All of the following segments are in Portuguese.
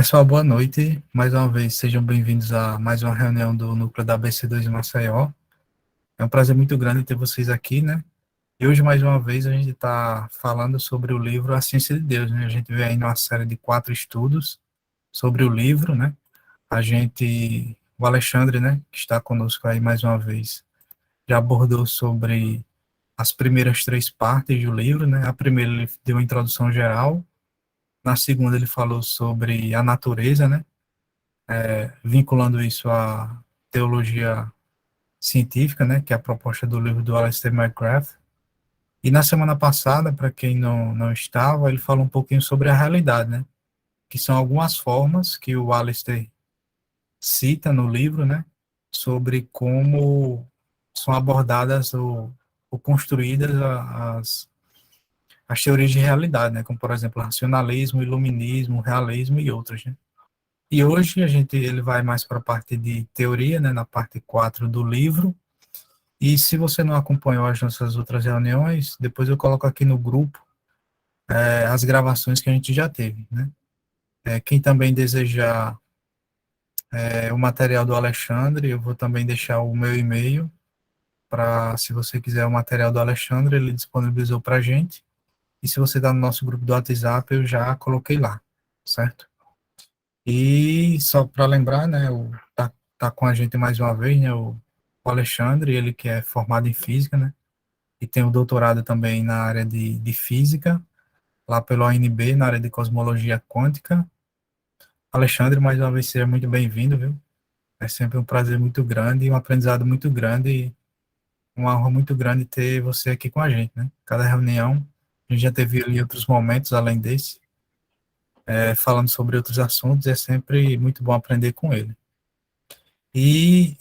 Pessoal, boa noite. Mais uma vez, sejam bem-vindos a mais uma reunião do Núcleo da ABC2 em Maceió. É um prazer muito grande ter vocês aqui, né? E hoje, mais uma vez, a gente está falando sobre o livro A Ciência de Deus, né? A gente vê aí uma série de 4 estudos sobre o livro, né? O Alexandre, né, que está conosco aí mais uma vez, já abordou sobre as primeiras 3 partes do livro, né? A primeira ele deu uma introdução geral, na segunda ele falou sobre a natureza, né? Vinculando isso à teologia científica, né, que é a proposta do livro do Aleister McGrath. E na semana passada, para quem não estava, ele falou um pouquinho sobre a realidade, né, que são algumas formas que o Aleister cita no livro, né, sobre como são abordadas ou construídas as teorias de realidade, né, como, por exemplo, racionalismo, iluminismo, realismo e outras, né. E hoje ele vai mais para a parte de teoria, né, na parte 4 do livro. E se você não acompanhou as nossas outras reuniões, depois eu coloco aqui no grupo as gravações que a gente já teve, né? Quem também desejar o material do Alexandre, eu vou também deixar o meu e-mail para, se você quiser o material do Alexandre, ele disponibilizou para a gente. E se você está no nosso grupo do WhatsApp, eu já coloquei lá, certo? E só para lembrar, né, tá com a gente mais uma vez, né, o Alexandre, ele que é formado em física, né, e tem o doutorado também na área de física, lá pelo ANB, na área de cosmologia quântica. Alexandre, mais uma vez, seja muito bem-vindo, viu? É sempre um prazer muito grande e um aprendizado muito grande e uma honra muito grande ter você aqui com a gente, né? Cada reunião, a gente já teve ali outros momentos além desse, falando sobre outros assuntos, é sempre muito bom aprender com ele. E,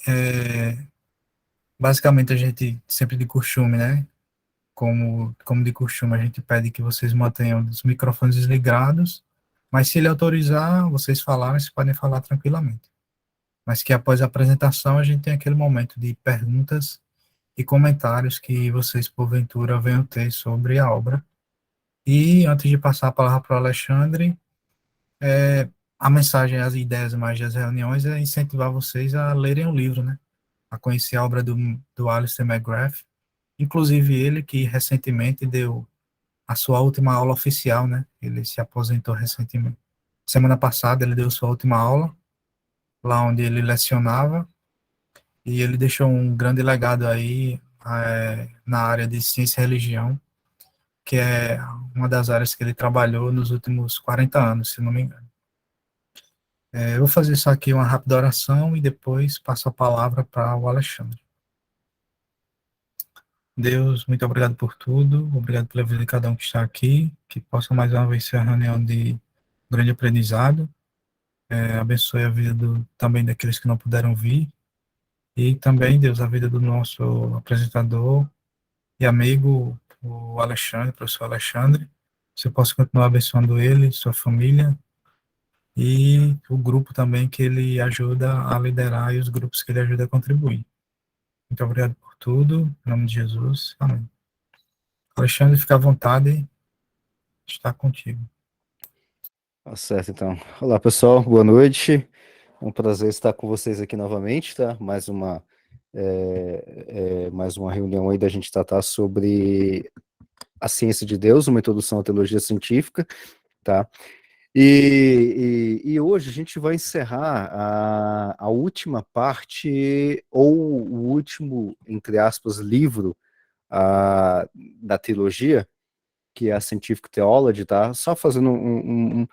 basicamente, a gente sempre de costume, né? Como de costume, a gente pede que vocês mantenham os microfones desligados, mas se ele autorizar, vocês falarem, vocês podem falar tranquilamente. Mas que após a apresentação, a gente tem aquele momento de perguntas e comentários que vocês, porventura, venham ter sobre a obra. E antes de passar a palavra para o Alexandre, a mensagem, as ideias mais das reuniões é incentivar vocês a lerem o livro, né? A conhecer a obra do Alistair McGrath, inclusive ele que recentemente deu a sua última aula oficial, né? Ele se aposentou recentemente. Semana passada ele deu sua última aula, lá onde ele lecionava, e ele deixou um grande legado aí na área de ciência e religião, que é uma das áreas que ele trabalhou nos últimos 40 anos, se não me engano. Eu vou fazer só aqui uma rápida oração e depois passo a palavra para o Alexandre. Deus, muito obrigado por tudo, obrigado pela vida de cada um que está aqui, que possa mais uma vez ser uma reunião de grande aprendizado. Abençoe a vida também daqueles que não puderam vir. E também, Deus, a vida do nosso apresentador e amigo, o Alexandre, o professor Alexandre. Você possa continuar abençoando ele, sua família e o grupo também que ele ajuda a liderar e os grupos que ele ajuda a contribuir. Muito obrigado por tudo. Em nome de Jesus. Amém. Alexandre, fica à vontade. Está contigo. Tá certo, então. Olá, pessoal, boa noite. É um prazer estar com vocês aqui novamente, tá? Mais uma reunião aí da gente tratar sobre a ciência de Deus, uma introdução à teologia científica, tá? E hoje a gente vai encerrar a última parte, ou o último, entre aspas, livro da teologia, que é a Scientific Theology, tá? Só fazendo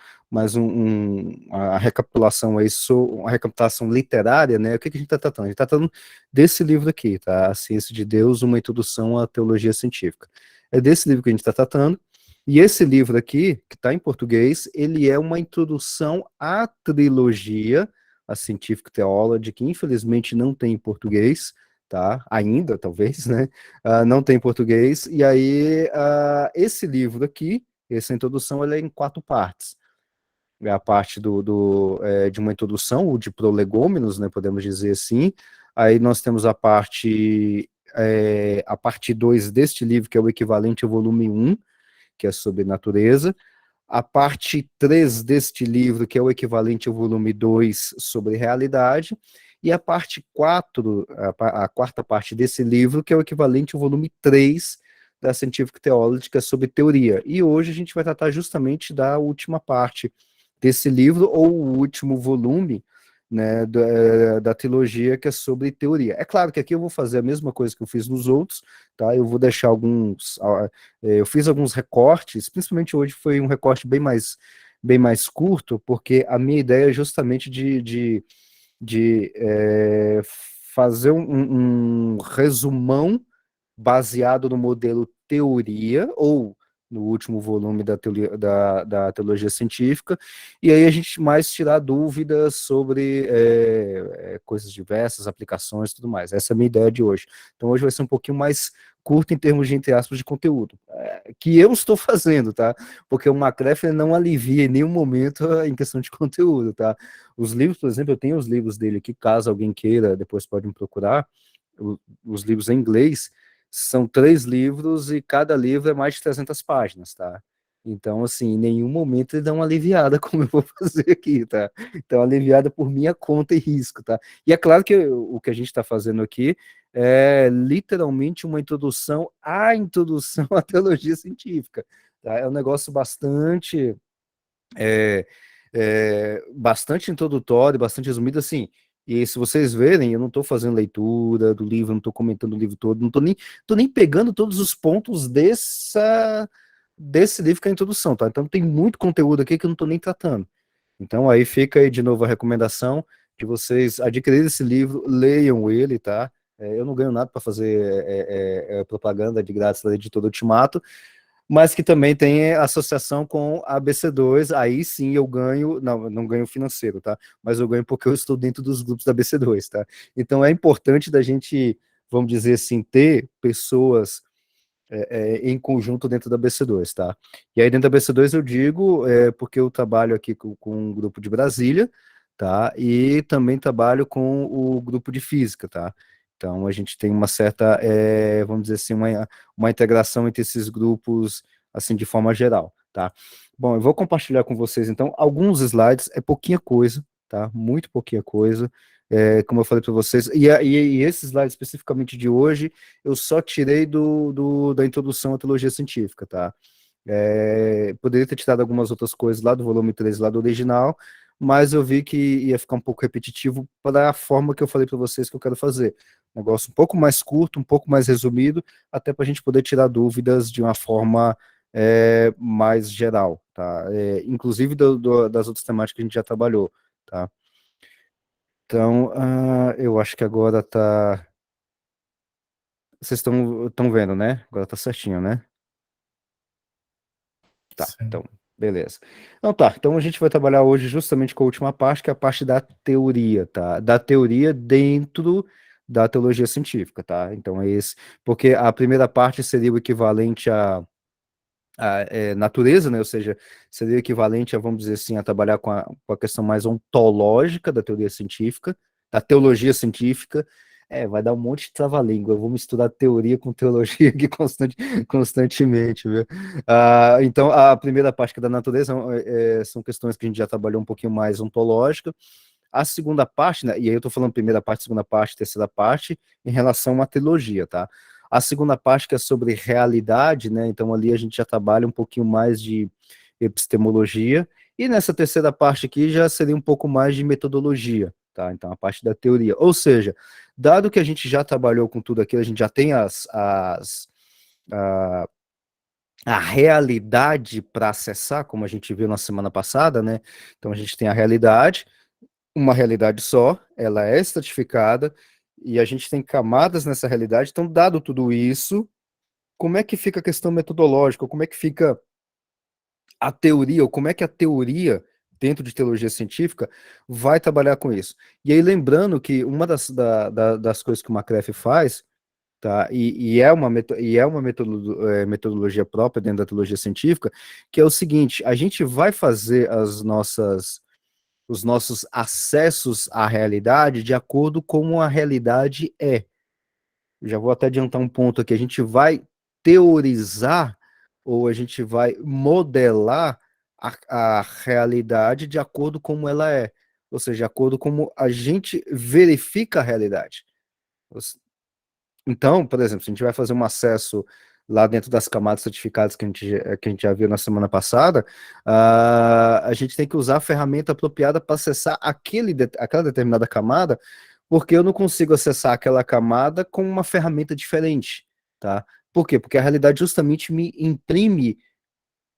a recapitulação aí, uma recapitulação literária, né? O que a gente está tratando? A gente está tratando desse livro aqui, tá? A Ciência de Deus, uma introdução à teologia científica. É desse livro que a gente está tratando. E esse livro aqui, que está em português, ele é uma introdução à trilogia, a Scientific Theology, que infelizmente não tem em português, tá? Ainda, talvez, né? Não tem em português, e aí esse livro aqui, essa introdução, ela é em 4 partes. É a parte de uma introdução, ou de prolegômenos, né, podemos dizer assim. Aí nós temos a parte 2 deste livro, que é o equivalente ao volume 1, que é sobre natureza. a parte 3 deste livro, que é o equivalente ao volume 2 sobre realidade, e a parte 4, a quarta parte desse livro, que é o equivalente ao volume 3 da Scientific Theology, que é sobre teoria. E hoje a gente vai tratar justamente da última parte desse livro, ou o último volume, né, da trilogia, que é sobre teoria. É claro que aqui eu vou fazer a mesma coisa que eu fiz nos outros, tá? Eu vou deixar alguns, eu fiz alguns recortes, principalmente hoje foi um recorte bem mais curto, porque a minha ideia é justamente de fazer um resumão baseado no modelo teoria, ou no último volume da teologia científica, e aí a gente mais tirar dúvidas sobre coisas diversas, aplicações e tudo mais. Essa é a minha ideia de hoje. Então hoje vai ser um pouquinho mais curto em termos de, entre aspas, de conteúdo, que eu estou fazendo, tá? Porque o Macref não alivia em nenhum momento em questão de conteúdo, tá? Os livros, por exemplo, eu tenho os livros dele aqui, caso alguém queira, depois pode me procurar, os livros em inglês, são 3 livros e cada livro é mais de 300 páginas, tá? Então, assim, em nenhum momento ele dá uma aliviada, como eu vou fazer aqui, tá? Então, aliviada por minha conta e risco, tá? E é claro que o que a gente está fazendo aqui é literalmente uma introdução à introdução à teologia científica, tá? É um negócio é, bastante introdutório, bastante resumido, assim. E se vocês verem, eu não estou fazendo leitura do livro, não estou comentando o livro todo, não tô nem pegando todos os pontos desse livro que é a introdução, tá? Então tem muito conteúdo aqui que eu não estou nem tratando. Então aí fica aí de novo a recomendação de vocês adquirirem esse livro, leiam ele, tá? Eu não ganho nada para fazer propaganda de grátis da editora Ultimato, mas que também tem associação com a BC2, aí sim eu ganho, não ganho financeiro, tá? Mas eu ganho porque eu estou dentro dos grupos da BC2, tá? Então é importante da gente, vamos dizer assim, ter pessoas em conjunto dentro da BC2, tá? E aí dentro da BC2 eu digo, porque eu trabalho aqui com um grupo de Brasília, tá? E também trabalho com o grupo de física, tá? Então a gente tem uma certa, vamos dizer assim, uma integração entre esses grupos, assim, de forma geral, tá? Bom, eu vou compartilhar com vocês, então, alguns slides, é pouquinha coisa, tá? Muito pouquinha coisa, como eu falei para vocês, e esse slide especificamente de hoje, eu só tirei da introdução à teologia científica, tá? Poderia ter tirado algumas outras coisas lá do volume 3, lá do original, mas eu vi que ia ficar um pouco repetitivo para a forma que eu falei para vocês que eu quero fazer. Negócio um pouco mais curto, um pouco mais resumido, até para a gente poder tirar dúvidas de uma forma mais geral, tá? Inclusive das outras temáticas que a gente já trabalhou, tá? Então, eu acho que agora tá. Vocês estão vendo, né? Agora tá certinho, né? Tá, Sim. então, beleza. Então tá, então a gente vai trabalhar hoje justamente com a última parte, que é a parte da teoria, tá? Da teoria dentro da teologia científica, tá? Então é esse, porque a primeira parte seria o equivalente à natureza, né? Ou seja, seria o equivalente a, vamos dizer assim, a trabalhar com a questão mais ontológica da teoria científica, da teologia científica. Vai dar um monte de trava-língua. Eu vou misturar teoria com teologia aqui constantemente, viu? Então, a primeira parte que é da natureza são questões que a gente já trabalhou um pouquinho mais ontológica. A segunda parte, né, e aí eu estou falando primeira parte, segunda parte, terceira parte, em relação à teologia, tá? A segunda parte que é sobre realidade, né, então ali a gente já trabalha um pouquinho mais de epistemologia, e nessa terceira parte aqui já seria um pouco mais de metodologia, tá? Então a parte da teoria. Ou seja, dado que a gente já trabalhou com tudo aquilo, a gente já tem a realidade para acessar, como a gente viu na semana passada, né? Então a gente tem a realidade, uma realidade só, ela é estratificada, e a gente tem camadas nessa realidade. Então, dado tudo isso, como é que fica a questão metodológica? Como é que fica a teoria? Ou como é que a teoria, dentro de teologia científica, vai trabalhar com isso? E aí, lembrando que uma das coisas que o Macref faz, tá? E é uma metodologia própria dentro da teologia científica, que é o seguinte: a gente vai fazer os nossos acessos à realidade de acordo com como a realidade é. Já vou até adiantar um ponto aqui. A gente vai teorizar ou a gente vai modelar a realidade de acordo com como ela é, ou seja, de acordo com como a gente verifica a realidade. Então, por exemplo, se a gente vai fazer um acesso lá dentro das camadas certificadas que a gente já viu na semana passada, a gente tem que usar a ferramenta apropriada para acessar aquela determinada camada, porque eu não consigo acessar aquela camada com uma ferramenta diferente, tá? Por quê? Porque a realidade justamente me imprime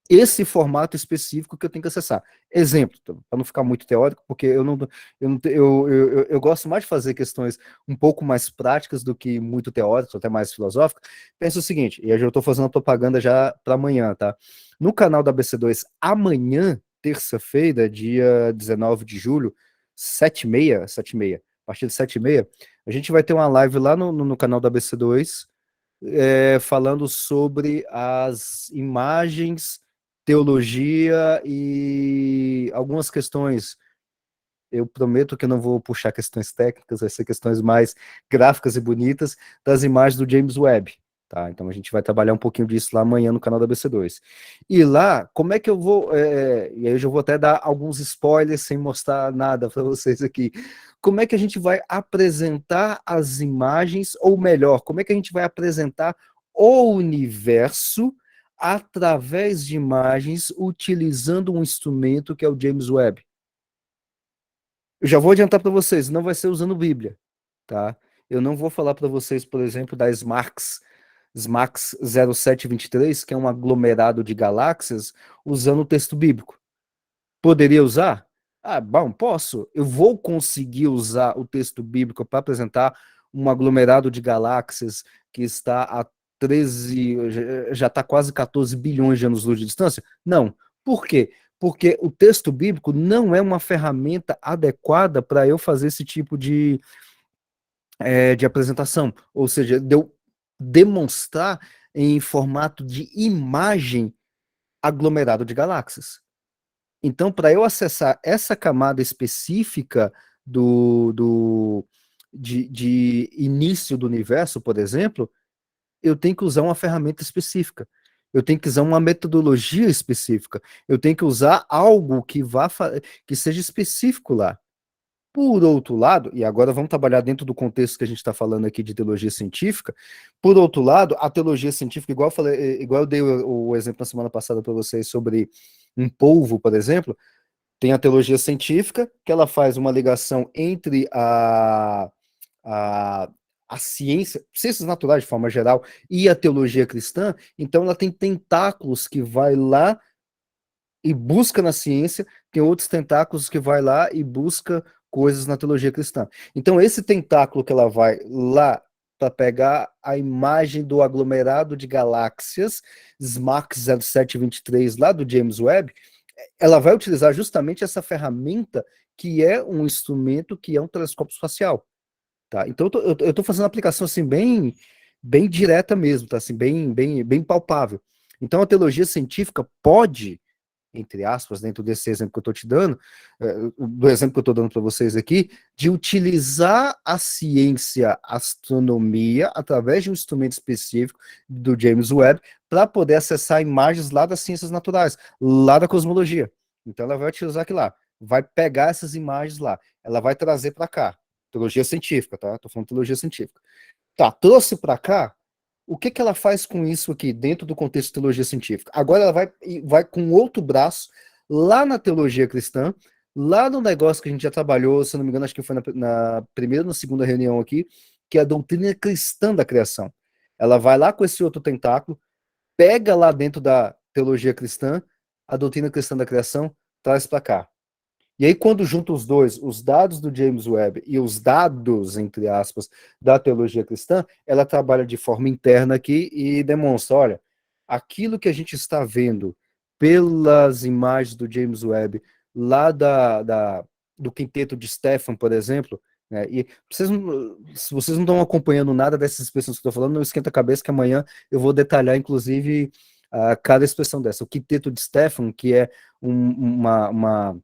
esse formato específico que eu tenho que acessar. Exemplo, para não ficar muito teórico, porque eu gosto mais de fazer questões um pouco mais práticas do que muito teóricas, até mais filosóficas. Pensa o seguinte, e eu já estou fazendo a propaganda já para amanhã, tá? No canal da BC2, amanhã, terça-feira, dia 19 de julho, 7h30, 7h30, a partir de 7h30, a gente vai ter uma live lá no canal da BC2, falando sobre as imagens, teologia e algumas questões. Eu prometo que eu não vou puxar questões técnicas, vai ser questões mais gráficas e bonitas das imagens do James Webb. Tá? Então a gente vai trabalhar um pouquinho disso lá amanhã no canal da BC2. E lá, como é que eu vou. E aí eu já vou até dar alguns spoilers sem mostrar nada para vocês aqui. Como é que a gente vai apresentar as imagens, ou melhor, como é que a gente vai apresentar o universo através de imagens utilizando um instrumento que é o James Webb? Eu já vou adiantar para vocês, não vai ser usando Bíblia, tá? Eu não vou falar para vocês, por exemplo, da SMARCS 0723, que é um aglomerado de galáxias, usando o texto bíblico. Poderia usar? Ah, bom, posso. Eu vou conseguir usar o texto bíblico para apresentar um aglomerado de galáxias que está a 13, já está quase 14 bilhões de anos-luz de distância? Não. Por quê? Porque o texto bíblico não é uma ferramenta adequada para eu fazer esse tipo de apresentação. Ou seja, de eu demonstrar em formato de imagem aglomerado de galáxias. Então, para eu acessar essa camada específica de início do universo, por exemplo, eu tenho que usar uma ferramenta específica. Eu tenho que usar uma metodologia específica. Eu tenho que usar algo que seja específico lá. Por outro lado, e agora vamos trabalhar dentro do contexto que a gente está falando aqui de teologia científica, por outro lado, a teologia científica, igual eu dei o exemplo na semana passada para vocês sobre um polvo, por exemplo, tem a teologia científica, que ela faz uma ligação entre a, a ciências naturais de forma geral, e a teologia cristã, então ela tem tentáculos que vai lá e busca na ciência, tem outros tentáculos que vai lá e busca coisas na teologia cristã. Então esse tentáculo que ela vai lá para pegar a imagem do aglomerado de galáxias, SMARCS 0723 lá do James Webb, ela vai utilizar justamente essa ferramenta que é um instrumento, que é um telescópio espacial, tá? Então eu tô fazendo uma aplicação assim bem direta mesmo, tá? Assim, bem palpável. Então a teologia científica pode, entre aspas, dentro desse exemplo que eu estou te dando, do exemplo que eu estou dando para vocês aqui, de utilizar a ciência, a astronomia, através de um instrumento específico do James Webb, para poder acessar imagens lá das ciências naturais, lá da cosmologia. Então ela vai utilizar aquilo lá, vai pegar essas imagens lá, ela vai trazer para cá, teologia científica, tá? Estou falando de teologia científica. Tá, trouxe para cá, o que que ela faz com isso aqui, dentro do contexto de teologia científica? Agora ela vai com outro braço, lá na teologia cristã, lá no negócio que a gente já trabalhou, se não me engano, acho que foi na primeira ou na segunda reunião aqui, que é a doutrina cristã da criação. Ela vai lá com esse outro tentáculo, pega lá dentro da teologia cristã, a doutrina cristã da criação, traz para cá. E aí, quando junta os dois, os dados do James Webb e os dados, entre aspas, da teologia cristã, ela trabalha de forma interna aqui e demonstra, olha, aquilo que a gente está vendo pelas imagens do James Webb, lá do quinteto de Stephan, por exemplo, né, e se vocês não estão acompanhando nada dessas expressões que eu estou falando, não esquenta a cabeça que amanhã eu vou detalhar, inclusive, cada expressão dessa. O quinteto de Stephan, que é uma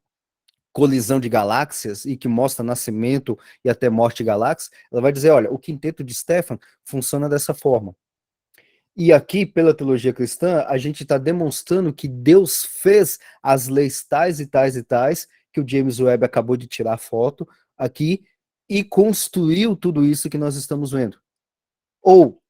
colisão de galáxias e que mostra nascimento e até morte de galáxias, ela vai dizer, olha, o quinteto de Stephan funciona dessa forma. E aqui, pela teologia cristã, a gente está demonstrando que Deus fez as leis tais e tais e tais, que o James Webb acabou de tirar foto aqui, e construiu tudo isso que nós estamos vendo. Ou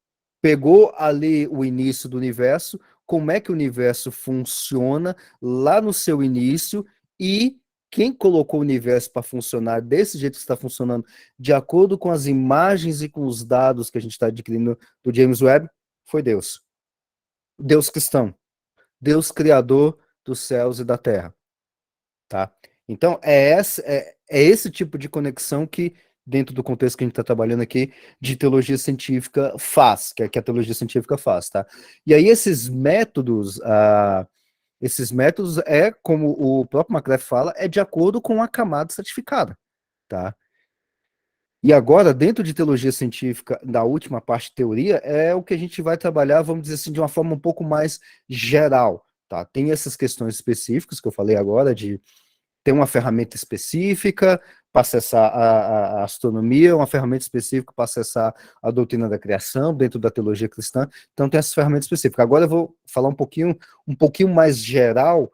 pegou ali o início do universo, como é que o universo funciona lá no seu início, e quem colocou o universo para funcionar desse jeito que está funcionando, de acordo com as imagens e com os dados que a gente está adquirindo do James Webb, foi Deus. Deus cristão. Deus criador dos céus e da terra. Tá? Então, é esse tipo de conexão que, dentro do contexto que a gente está trabalhando aqui, de teologia científica faz, que a teologia científica faz, tá? E aí esses métodos como o próprio McGrath fala, é de acordo com a camada certificada, tá? E agora, dentro de teologia científica, da última parte de teoria, é o que a gente vai trabalhar, vamos dizer assim, de uma forma um pouco mais geral, tá? Tem essas questões específicas que eu falei agora, de ter uma ferramenta específica para acessar a astronomia, uma ferramenta específica para acessar a doutrina da criação dentro da teologia cristã. Então tem essas ferramentas específicas. Agora eu vou falar um pouquinho mais geral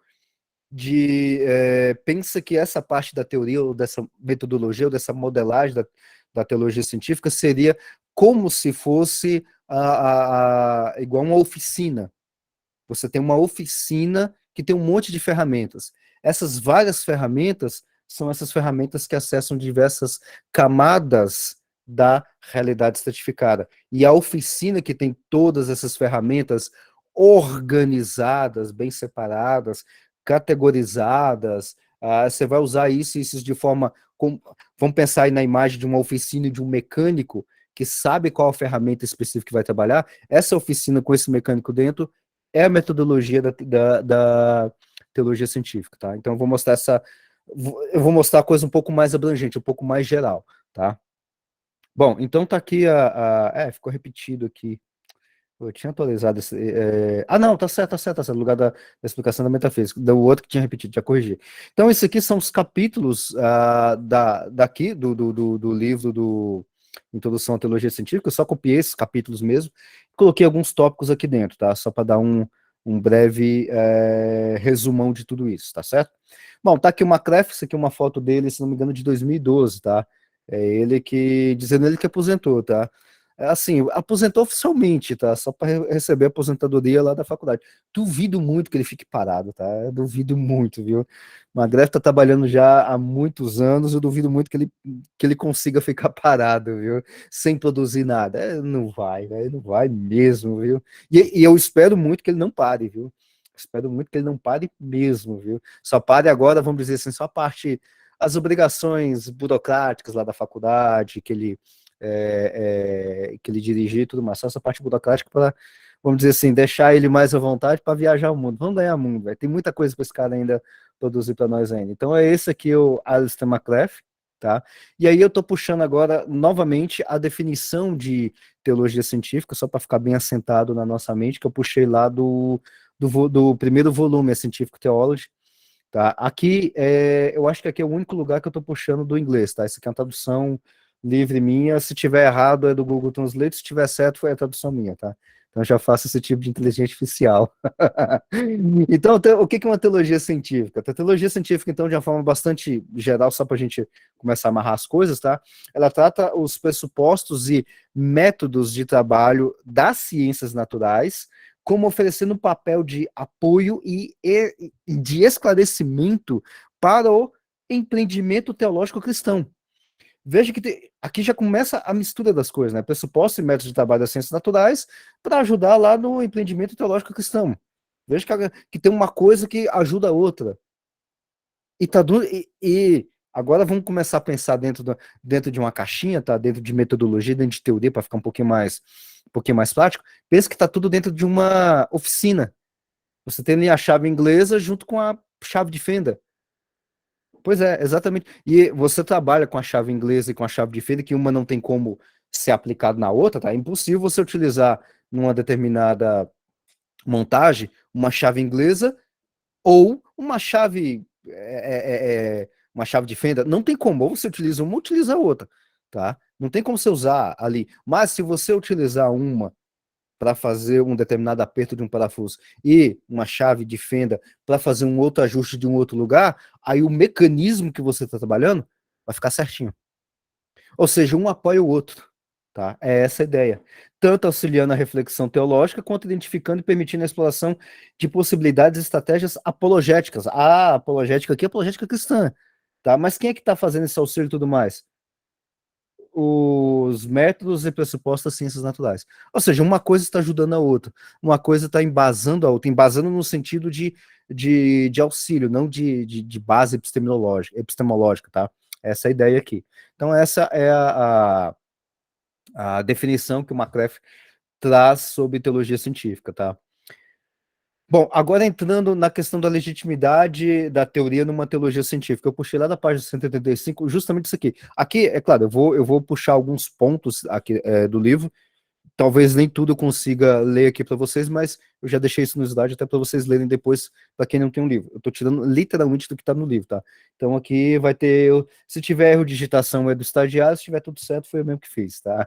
pensa que essa parte da teoria ou dessa metodologia ou dessa modelagem da teologia científica seria como se fosse igual uma oficina. Você tem uma oficina que tem um monte de ferramentas. Essas várias ferramentas são essas ferramentas que acessam diversas camadas da realidade estratificada. E a oficina que tem todas essas ferramentas organizadas, bem separadas, categorizadas, você vai usar isso de forma... Vamos pensar aí na imagem de uma oficina e de um mecânico que sabe qual a ferramenta específica que vai trabalhar. Essa oficina com esse mecânico dentro é a metodologia da teologia científica, tá? Então eu vou mostrar a coisa um pouco mais abrangente, um pouco mais geral, tá? Bom, então tá aqui ficou repetido aqui. Eu tinha atualizado esse. Não, tá certo, tá certo, tá certo. No lugar da explicação da metafísica. Do outro que tinha repetido, já corrigi. Então, isso aqui são os capítulos daqui, do livro do Introdução à Teologia Científica. Eu só copiei esses capítulos mesmo. Coloquei alguns tópicos aqui dentro, tá? Só para dar um breve resumão de tudo isso, tá certo? Bom, tá aqui o McGrath, isso aqui é uma foto dele, se não me engano, de 2012, tá? É ele dizendo ele que aposentou, tá? Assim, aposentou oficialmente, tá? Só para receber a aposentadoria lá da faculdade. Duvido muito que ele fique parado, tá? Eu duvido muito, viu? O McGrath tá trabalhando já há muitos anos, eu duvido muito que ele consiga ficar parado, viu? Sem produzir nada. Não vai, né? Não vai mesmo, viu? E eu espero muito que ele não pare, viu? Espero muito que ele não pare mesmo, viu? Só pare agora, vamos dizer assim, só a parte, as obrigações burocráticas lá da faculdade, que ele dirigia e tudo mais, só essa parte burocrática para, vamos dizer assim, deixar ele mais à vontade para viajar o mundo. Vamos ganhar o mundo, véio. Tem muita coisa para esse cara ainda produzir para nós ainda. Então é esse aqui o Alistair McGrath, tá? E aí eu estou puxando agora novamente a definição de teologia científica, só para ficar bem assentado na nossa mente, que eu puxei lá do primeiro volume, a Scientific Theology. Tá? Aqui, eu acho que aqui é o único lugar que eu estou puxando do inglês, tá? Essa aqui é uma tradução livre minha, se tiver errado é do Google Translate, se tiver certo foi a tradução minha, tá? Então já faço esse tipo de inteligência artificial. Então, o que é uma teologia científica? A teologia científica, então, de uma forma bastante geral, só para a gente começar a amarrar as coisas, tá? Ela trata os pressupostos e métodos de trabalho das ciências naturais, como oferecendo um papel de apoio e de esclarecimento para o empreendimento teológico cristão. Veja que aqui já começa a mistura das coisas, né? Pressupostos e métodos de trabalho das ciências naturais para ajudar lá no empreendimento teológico cristão. Veja que tem uma coisa que ajuda a outra. E agora vamos começar a pensar dentro de uma caixinha, tá? Dentro de metodologia, dentro de teoria, para ficar um pouquinho mais prático. Pensa que está tudo dentro de uma oficina. Você tem ali a chave inglesa junto com a chave de fenda. Pois é, exatamente. E você trabalha com a chave inglesa e com a chave de fenda, que uma não tem como ser aplicada na outra, tá? É impossível você utilizar numa determinada montagem uma chave inglesa ou uma chave de fenda. Não tem como, ou você utiliza uma ou utiliza a outra, tá? Não tem como você usar ali. Mas se você utilizar uma para fazer um determinado aperto de um parafuso e uma chave de fenda para fazer um outro ajuste de um outro lugar, aí o mecanismo que você está trabalhando vai ficar certinho. Ou seja, um apoia o outro. Tá? É essa a ideia. Tanto auxiliando a reflexão teológica, quanto identificando e permitindo a exploração de possibilidades e estratégias apologéticas. A apologética aqui é apologética cristã. Tá? Mas quem é que está fazendo esse auxílio e tudo mais? Os métodos e pressupostos das ciências naturais. Ou seja, uma coisa está ajudando a outra, uma coisa está embasando a outra, embasando no sentido de auxílio, não de base epistemológica, tá? Essa é a ideia aqui. Então, essa é a definição que o McCraff traz sobre teologia científica, tá? Bom, agora entrando na questão da legitimidade da teoria numa teologia científica, eu puxei lá da página 185 justamente isso aqui. Aqui, é claro, eu vou puxar alguns pontos aqui do livro, talvez nem tudo eu consiga ler aqui para vocês, mas eu já deixei isso no slide até para vocês lerem depois, para quem não tem um livro. Eu estou tirando literalmente do que está no livro, tá? Então aqui vai ter, se tiver erro de digitação é do estagiário, se tiver tudo certo foi eu mesmo que fiz, tá?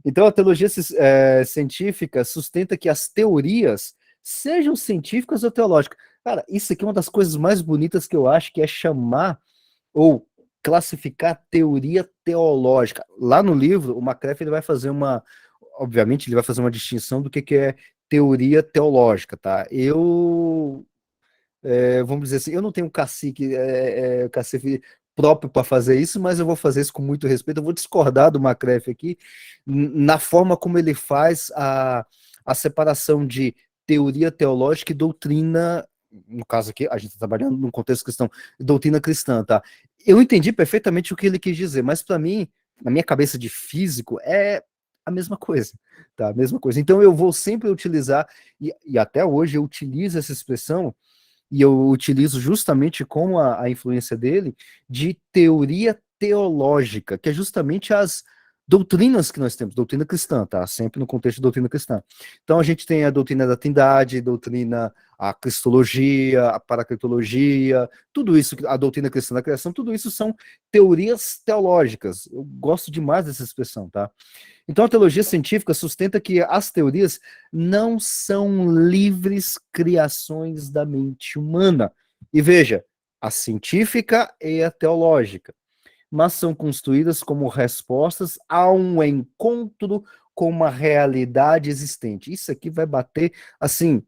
Então a teologia científica sustenta que as teorias sejam científicas ou teológicas. Cara, isso aqui é uma das coisas mais bonitas que eu acho, que é chamar ou classificar teoria teológica. Lá no livro, o McCraff ele vai fazer obviamente, ele vai fazer uma distinção do que é teoria teológica, tá? Vamos dizer assim, eu não tenho cacife próprio para fazer isso, mas eu vou fazer isso com muito respeito. Eu vou discordar do McCraff aqui na forma como ele faz a separação de teoria teológica e doutrina. No caso aqui, a gente está trabalhando num contexto cristão, doutrina cristã, tá? Eu entendi perfeitamente o que ele quis dizer, mas para mim, na minha cabeça de físico, é a mesma coisa, tá? A mesma coisa. Então eu vou sempre utilizar, e até hoje eu utilizo essa expressão, e eu utilizo justamente como a influência dele, de teoria teológica, que é justamente as doutrinas que nós temos, doutrina cristã, tá? Sempre no contexto de doutrina cristã. Então a gente tem a doutrina da Trindade, a cristologia, a paracritologia, tudo isso, a doutrina cristã da criação, tudo isso são teorias teológicas. Eu gosto demais dessa expressão, tá? Então, a teologia científica sustenta que as teorias não são livres criações da mente humana. E veja, a científica e a teológica, mas são construídas como respostas a um encontro com uma realidade existente. Isso aqui vai bater, assim,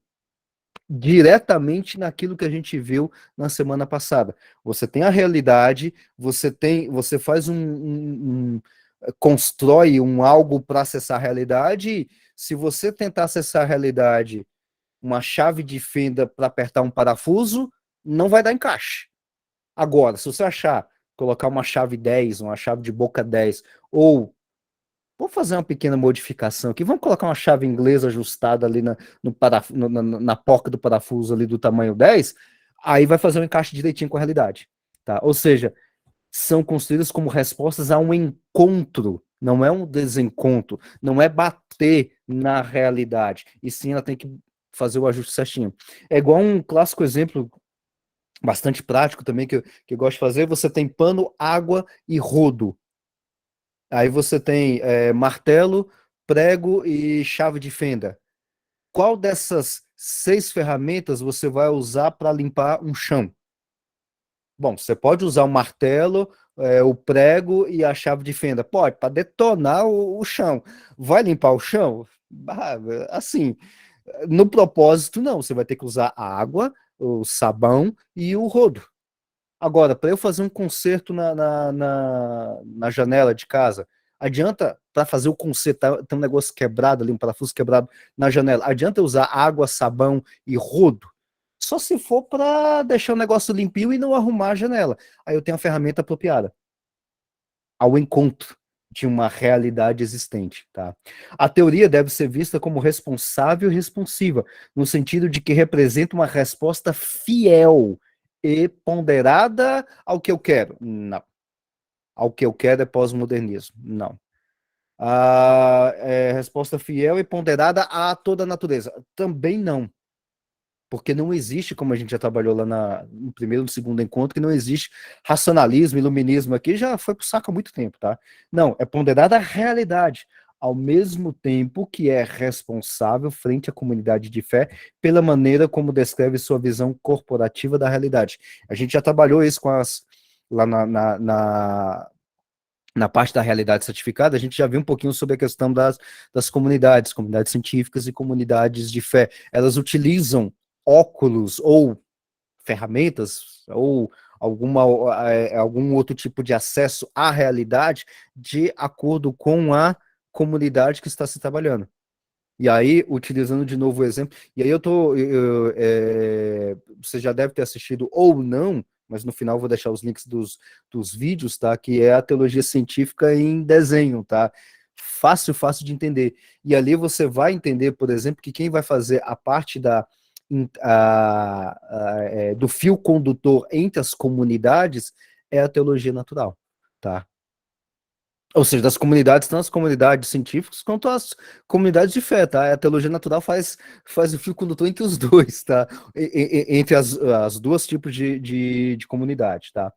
diretamente naquilo que a gente viu na semana passada. Você tem a realidade, você faz constrói algo para acessar a realidade. Se você tentar acessar a realidade, uma chave de fenda para apertar um parafuso, não vai dar encaixe. Agora, se você colocar uma chave 10, uma chave de boca 10, ou vou fazer uma pequena modificação aqui. Vamos colocar uma chave inglesa ajustada ali na porca do parafuso ali do tamanho 10. Aí vai fazer um encaixe direitinho com a realidade. Tá? Ou seja, são construídas como respostas a um encontro, não é um desencontro, não é bater na realidade. E sim, ela tem que fazer o ajuste certinho. É igual um clássico exemplo, bastante prático também, que eu gosto de fazer. Você tem pano, água e rodo. Aí você tem martelo, prego e chave de fenda. Qual dessas 6 ferramentas você vai usar para limpar um chão? Bom, você pode usar o martelo, o prego e a chave de fenda. Pode, para detonar o chão. Vai limpar o chão? Assim, no propósito, não. Você vai ter que usar a água, o sabão e o rodo. Agora, para eu fazer um conserto na janela de casa, adianta, para fazer o conserto, tem um negócio quebrado ali, um parafuso quebrado na janela, adianta eu usar água, sabão e rodo? Só se for para deixar o negócio limpinho e não arrumar a janela. Aí eu tenho a ferramenta apropriada, ao encontro de uma realidade existente, tá? A teoria deve ser vista como responsável e responsiva, no sentido de que representa uma resposta fiel e ponderada ao que eu quero. Não. Ao que eu quero é pós-modernismo. Não. Resposta fiel e ponderada a toda a natureza. Também não. Porque não existe, como a gente já trabalhou lá no primeiro e no segundo encontro, que não existe racionalismo, iluminismo aqui, já foi pro saco há muito tempo, tá? Não, é ponderada a realidade. ao mesmo tempo que é responsável frente à comunidade de fé pela maneira como descreve sua visão corporativa da realidade. A gente já trabalhou isso lá na parte da realidade certificada, a gente já viu um pouquinho sobre a questão das comunidades científicas e comunidades de fé. Elas utilizam óculos ou ferramentas ou algum outro tipo de acesso à realidade de acordo com a comunidade que está se trabalhando. E aí, utilizando de novo o exemplo, e aí você já deve ter assistido ou não, mas no final vou deixar os links dos vídeos, tá? Que é a teologia científica em desenho, tá? Fácil, fácil de entender. E ali você vai entender, por exemplo, que quem vai fazer a parte do fio condutor entre as comunidades é a teologia natural, tá? Ou seja, das comunidades, tanto as comunidades científicas quanto as comunidades de fé, tá? A teologia natural faz o fio condutor entre os dois, tá? Entre as duas tipos de comunidade, tá?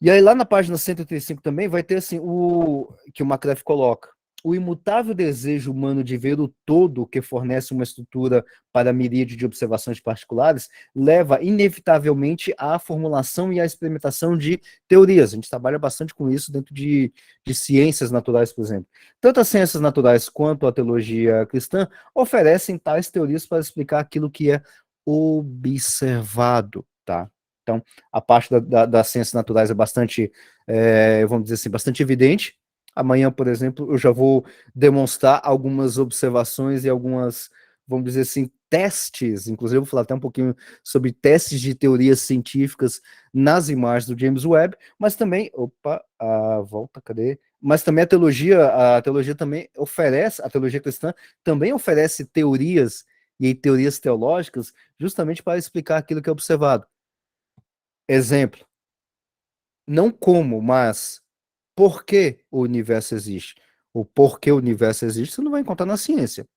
E aí lá na página 135 também vai ter assim, o que o McCraff coloca. O imutável desejo humano de ver o todo que fornece uma estrutura para a miríade de observações particulares leva inevitavelmente à formulação e à experimentação de teorias. A gente trabalha bastante com isso dentro de ciências naturais, por exemplo. Tanto as ciências naturais quanto a teologia cristã oferecem tais teorias para explicar aquilo que é observado, tá? Então, a parte das ciências naturais é bastante, vamos dizer assim, bastante evidente. Amanhã, por exemplo, eu já vou demonstrar algumas observações e algumas, vamos dizer assim, testes, inclusive eu vou falar até um pouquinho sobre testes de teorias científicas nas imagens do James Webb, mas também, volta, cadê? Mas também a teologia também oferece, a teologia cristã também oferece teorias e teorias teológicas justamente para explicar aquilo que é observado. Exemplo, não como, mas por que o universo existe? O porquê o universo existe, você não vai encontrar na ciência.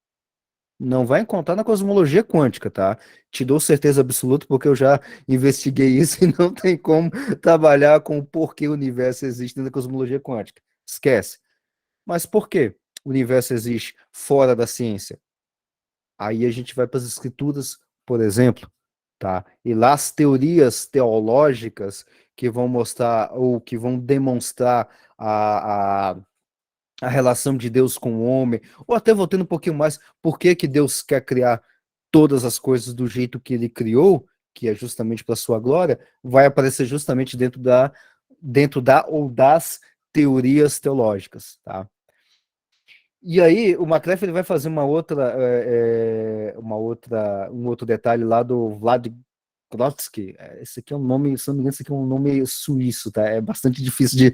Não vai encontrar na cosmologia quântica, tá? Te dou certeza absoluta, porque eu já investiguei isso e não tem como trabalhar com o porquê o universo existe na cosmologia quântica. Esquece. Mas por que o universo existe fora da ciência? Aí a gente vai para as escrituras, por exemplo, tá? E lá as teorias teológicas que vão mostrar ou que vão demonstrar a relação de Deus com o homem, ou até voltando um pouquinho mais, por que que Deus quer criar todas as coisas do jeito que ele criou, que é justamente para sua glória, vai aparecer justamente dentro da ou das teorias teológicas, tá? E aí, o McClef ele vai fazer um outro detalhe lá do Vlad Grotsky. Esse aqui é um nome, se não me engano, esse aqui é um nome suíço, tá? É bastante difícil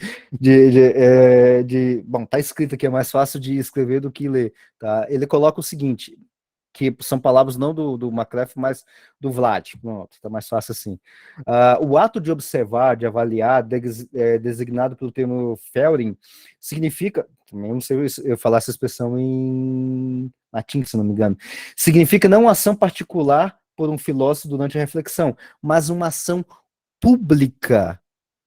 bom, tá escrito aqui, é mais fácil de escrever do que ler, tá? Ele coloca o seguinte, que são palavras não do McClef, mas do Vlad. Pronto, tá mais fácil assim. O ato de observar, de avaliar, designado pelo termo Fehring, significa, também não sei eu falar essa expressão em latim, se não me engano, significa não uma ação particular por um filósofo durante a reflexão, mas uma ação pública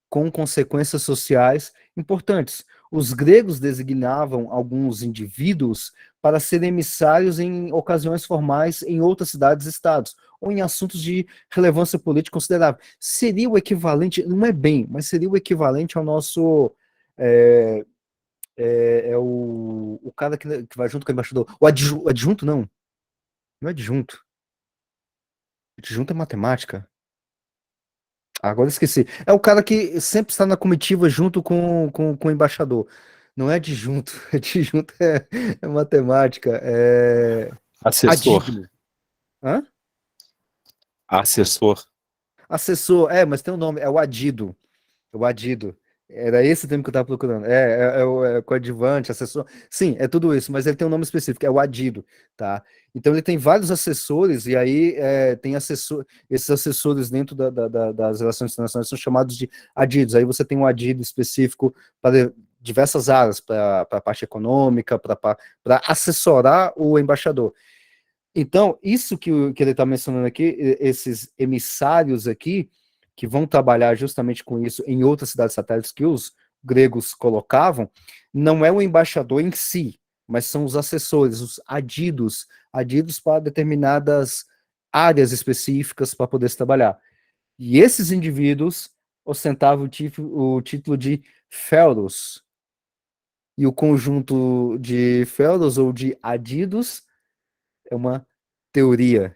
com consequências sociais importantes. Os gregos designavam alguns indivíduos para serem emissários em ocasiões formais em outras cidades e estados, ou em assuntos de relevância política considerável. Seria o equivalente, não é bem, mas seria o equivalente ao nosso... o cara que vai junto com o embaixador. O adjunto, não. Não é adjunto. Adjunto é matemática. Agora eu esqueci. É o cara que sempre está na comitiva junto com o embaixador. Não é adjunto. Adjunto é matemática. É Assessor. adígbilo. Hã? Assessor. Assessor. Mas tem um nome. É o adido. O adido. Era esse termo que eu estava procurando. É o coadjuvante, assessor. Sim, é tudo isso, mas ele tem um nome específico, é o adido, tá? Então ele tem vários assessores, e aí tem esses assessores dentro das relações internacionais são chamados de adidos. Aí você tem um adido específico para diversas áreas, para a parte econômica, para assessorar o embaixador. Então, isso que ele está mencionando aqui, esses emissários aqui, que vão trabalhar justamente com isso em outras cidades satélites que os gregos colocavam, não é o embaixador em si, mas são os assessores, os adidos para determinadas áreas específicas para poder se trabalhar. E esses indivíduos ostentavam o título de feudos. E o conjunto de feudos ou de adidos é uma teoria.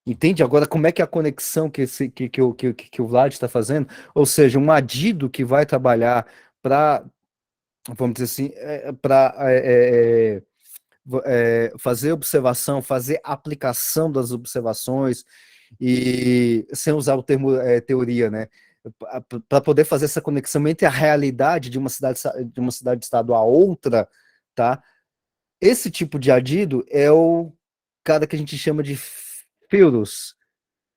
Entende agora como é que é a conexão que o Vlad está fazendo? Ou seja, um adido que vai trabalhar para, vamos dizer assim, para fazer observação, fazer aplicação das observações, e sem usar o termo teoria, né? Para poder fazer essa conexão entre a realidade de uma cidade-estado a outra, tá? Esse tipo de adido é o cara que a gente chama de feudos.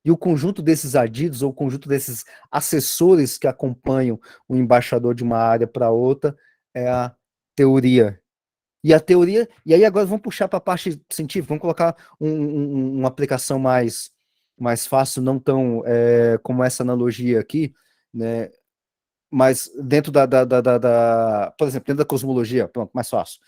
E o conjunto desses adidos, ou o conjunto desses assessores que acompanham o embaixador de uma área para outra, é a teoria. E a teoria, e aí agora vamos puxar para a parte científica, vamos colocar uma aplicação mais fácil, não tão como essa analogia aqui, né? Mas dentro por exemplo, dentro da cosmologia, pronto, mais fácil.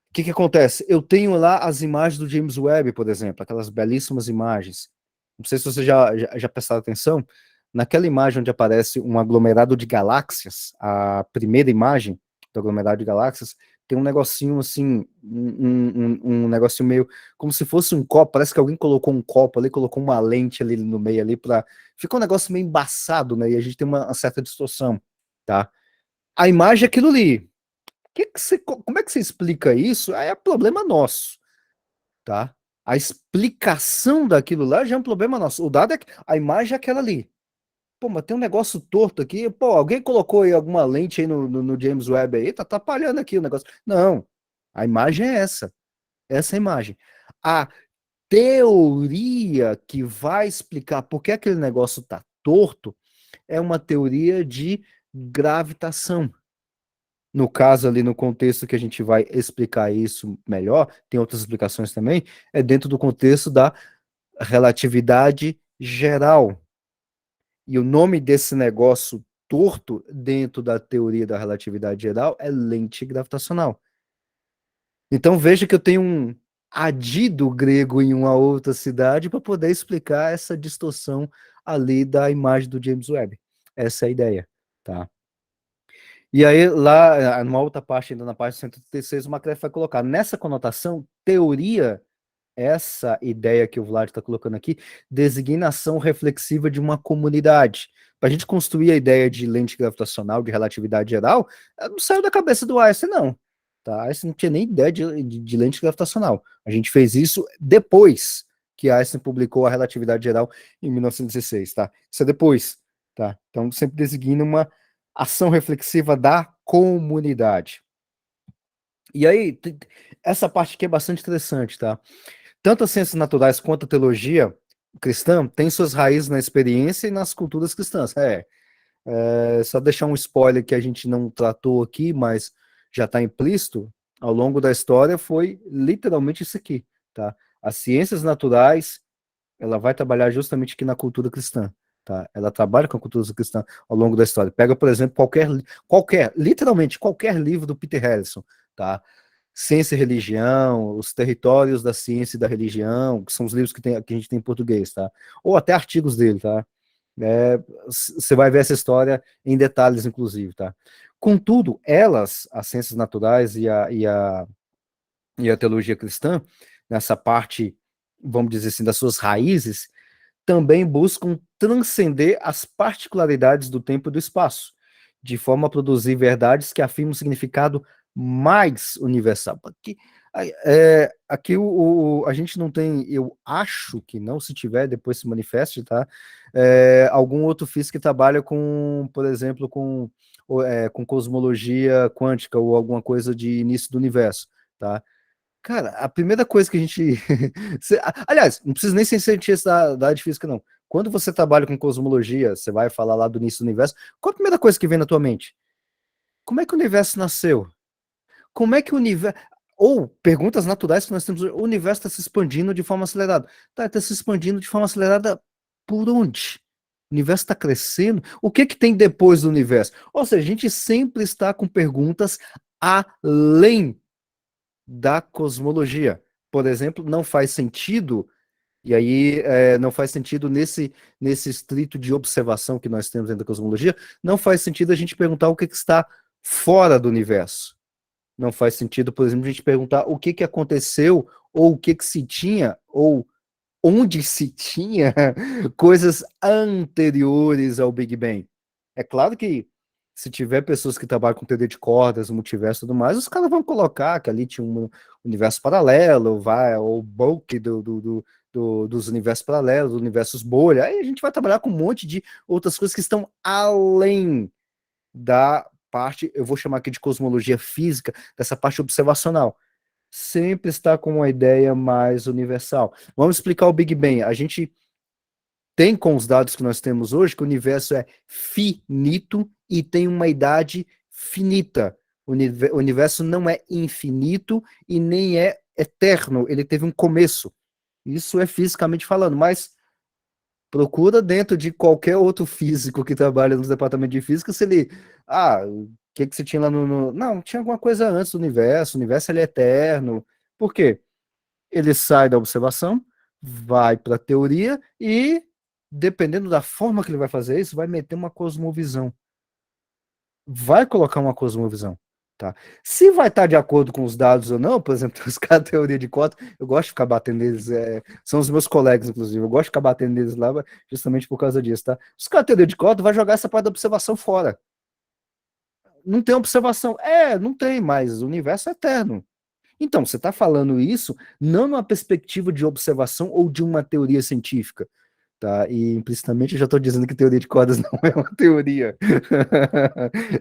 O que acontece? Eu tenho lá as imagens do James Webb, por exemplo, aquelas belíssimas imagens. Não sei se você já prestaram atenção, naquela imagem onde aparece um aglomerado de galáxias, a primeira imagem do aglomerado de galáxias, tem um negocinho assim, um negocinho meio como se fosse um copo, parece que alguém colocou um copo ali, colocou uma lente ali no meio ali para fica um negócio meio embaçado, né? E a gente tem uma certa distorção, tá? A imagem é aquilo ali. Como é que você explica isso? Aí é problema nosso, tá? A explicação daquilo lá já é um problema nosso. O dado é que a imagem é aquela ali. Pô, mas tem um negócio torto aqui. Pô, alguém colocou aí alguma lente aí no James Webb aí, tá atrapalhando aqui o negócio. Não, a imagem é essa. Essa é a imagem. A teoria que vai explicar por que aquele negócio tá torto é uma teoria de gravitação. No caso ali, no contexto que a gente vai explicar isso melhor, tem outras explicações também, é dentro do contexto da relatividade geral. E o nome desse negócio torto dentro da teoria da relatividade geral é lente gravitacional. Então veja que eu tenho um adido grego em uma outra cidade para poder explicar essa distorção ali da imagem do James Webb. Essa é a ideia, tá? E aí, lá, numa outra parte, ainda na parte 136, o Maclef vai colocar nessa conotação, teoria, essa ideia que o Vlad está colocando aqui, designação reflexiva de uma comunidade. Para a gente construir a ideia de lente gravitacional, de relatividade geral, não saiu da cabeça do Einstein, não. Tá? Einstein não tinha nem ideia de lente gravitacional. A gente fez isso depois que Einstein publicou a relatividade geral em 1916, tá? Isso é depois, tá? Então, sempre designa uma ação reflexiva da comunidade. E aí, essa parte aqui é bastante interessante, tá? Tanto as ciências naturais quanto a teologia cristã têm suas raízes na experiência e nas culturas cristãs. Só deixar um spoiler que a gente não tratou aqui, mas já está implícito, ao longo da história foi literalmente isso aqui, tá? As ciências naturais, ela vai trabalhar justamente aqui na cultura cristã. Tá? Ela trabalha com a cultura cristã ao longo da história. Pega, por exemplo, literalmente qualquer livro do Peter Harrison, tá? Ciência e Religião, Os Territórios da Ciência e da Religião, que são os livros que a gente tem em português, tá? Ou até artigos dele, tá? Você vai ver essa história em detalhes, inclusive, tá? Contudo, as ciências naturais e a teologia cristã, nessa parte, vamos dizer assim, das suas raízes, também buscam transcender as particularidades do tempo e do espaço, de forma a produzir verdades que afirmam um significado mais universal. Aqui a gente não tem, eu acho que não, se tiver, depois se manifeste, tá? Algum outro físico que trabalha com, por exemplo, com cosmologia quântica ou alguma coisa de início do universo, tá? Cara, a primeira coisa que a gente. Aliás, não precisa nem ser cientista da área de física, não. Quando você trabalha com cosmologia, você vai falar lá do início do universo, qual a primeira coisa que vem na tua mente? Como é que o universo nasceu? Como é que o universo. Ou perguntas naturais que nós temos. O universo está se expandindo de forma acelerada. Está se expandindo de forma acelerada por onde? O universo está crescendo? O que tem depois do universo? Ou seja, a gente sempre está com perguntas além da cosmologia. Por exemplo, não faz sentido, e aí não faz sentido nesse estrito de observação que nós temos dentro da cosmologia, não faz sentido a gente perguntar o que está fora do universo. Não faz sentido, por exemplo, a gente perguntar o que aconteceu, ou o que se tinha, ou onde se tinha coisas anteriores ao Big Bang. É claro que se tiver pessoas que trabalham com teoria de cordas, multiverso e tudo mais, os caras vão colocar que ali tinha um universo paralelo, ou bulk dos universos paralelos, universos bolha. Aí a gente vai trabalhar com um monte de outras coisas que estão além da parte, eu vou chamar aqui de cosmologia física, dessa parte observacional. Sempre está com uma ideia mais universal. Vamos explicar o Big Bang. A gente tem, com os dados que nós temos hoje, que o universo é finito e tem uma idade finita. O universo não é infinito e nem é eterno, ele teve um começo. Isso é fisicamente falando, mas procura dentro de qualquer outro físico que trabalha no departamento de física, se ele... o que você tinha lá Não, tinha alguma coisa antes do universo, o universo ele é eterno. Por quê? Ele sai da observação, vai para a teoria e, dependendo da forma que ele vai fazer isso, vai meter uma cosmovisão. Vai colocar uma cosmovisão. Tá? Se vai estar de acordo com os dados ou não, por exemplo, os caras da teoria de cotas, eu gosto de ficar batendo neles, são os meus colegas, inclusive, eu gosto de ficar batendo neles lá justamente por causa disso, tá? Os caras da teoria de cotas vai jogar essa parte da observação fora. Não tem observação. Não tem, mas o universo é eterno. Então, você está falando isso não numa perspectiva de observação ou de uma teoria científica, tá? E implicitamente eu já estou dizendo que teoria de cordas não é uma teoria.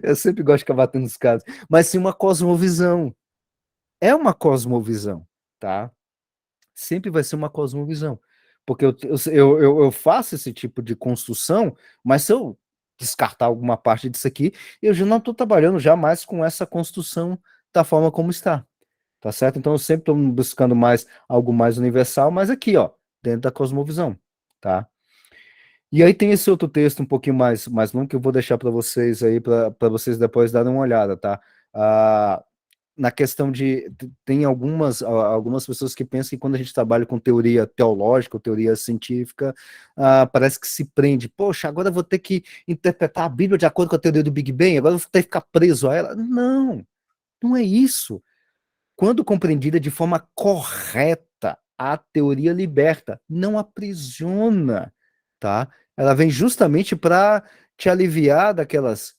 Eu sempre gosto de ficar batendo nos casos. Mas sim uma cosmovisão. É uma cosmovisão, tá? Sempre vai ser uma cosmovisão. Porque eu faço esse tipo de construção, mas se eu descartar alguma parte disso aqui, eu já não estou trabalhando jamais com essa construção da forma como está. Tá certo? Então eu sempre estou buscando algo mais universal, mas aqui, ó, dentro da cosmovisão, tá? E aí tem esse outro texto um pouquinho mais longo que eu vou deixar para vocês aí, para vocês depois darem uma olhada, tá? Na questão de... Tem algumas pessoas que pensam que quando a gente trabalha com teoria teológica ou teoria científica, parece que se prende. Poxa, agora eu vou ter que interpretar a Bíblia de acordo com a teoria do Big Bang, agora eu vou ter que ficar preso a ela. Não, não é isso. Quando compreendida de forma correta, a teoria liberta, não aprisiona, tá? Ela vem justamente para te aliviar daquelas,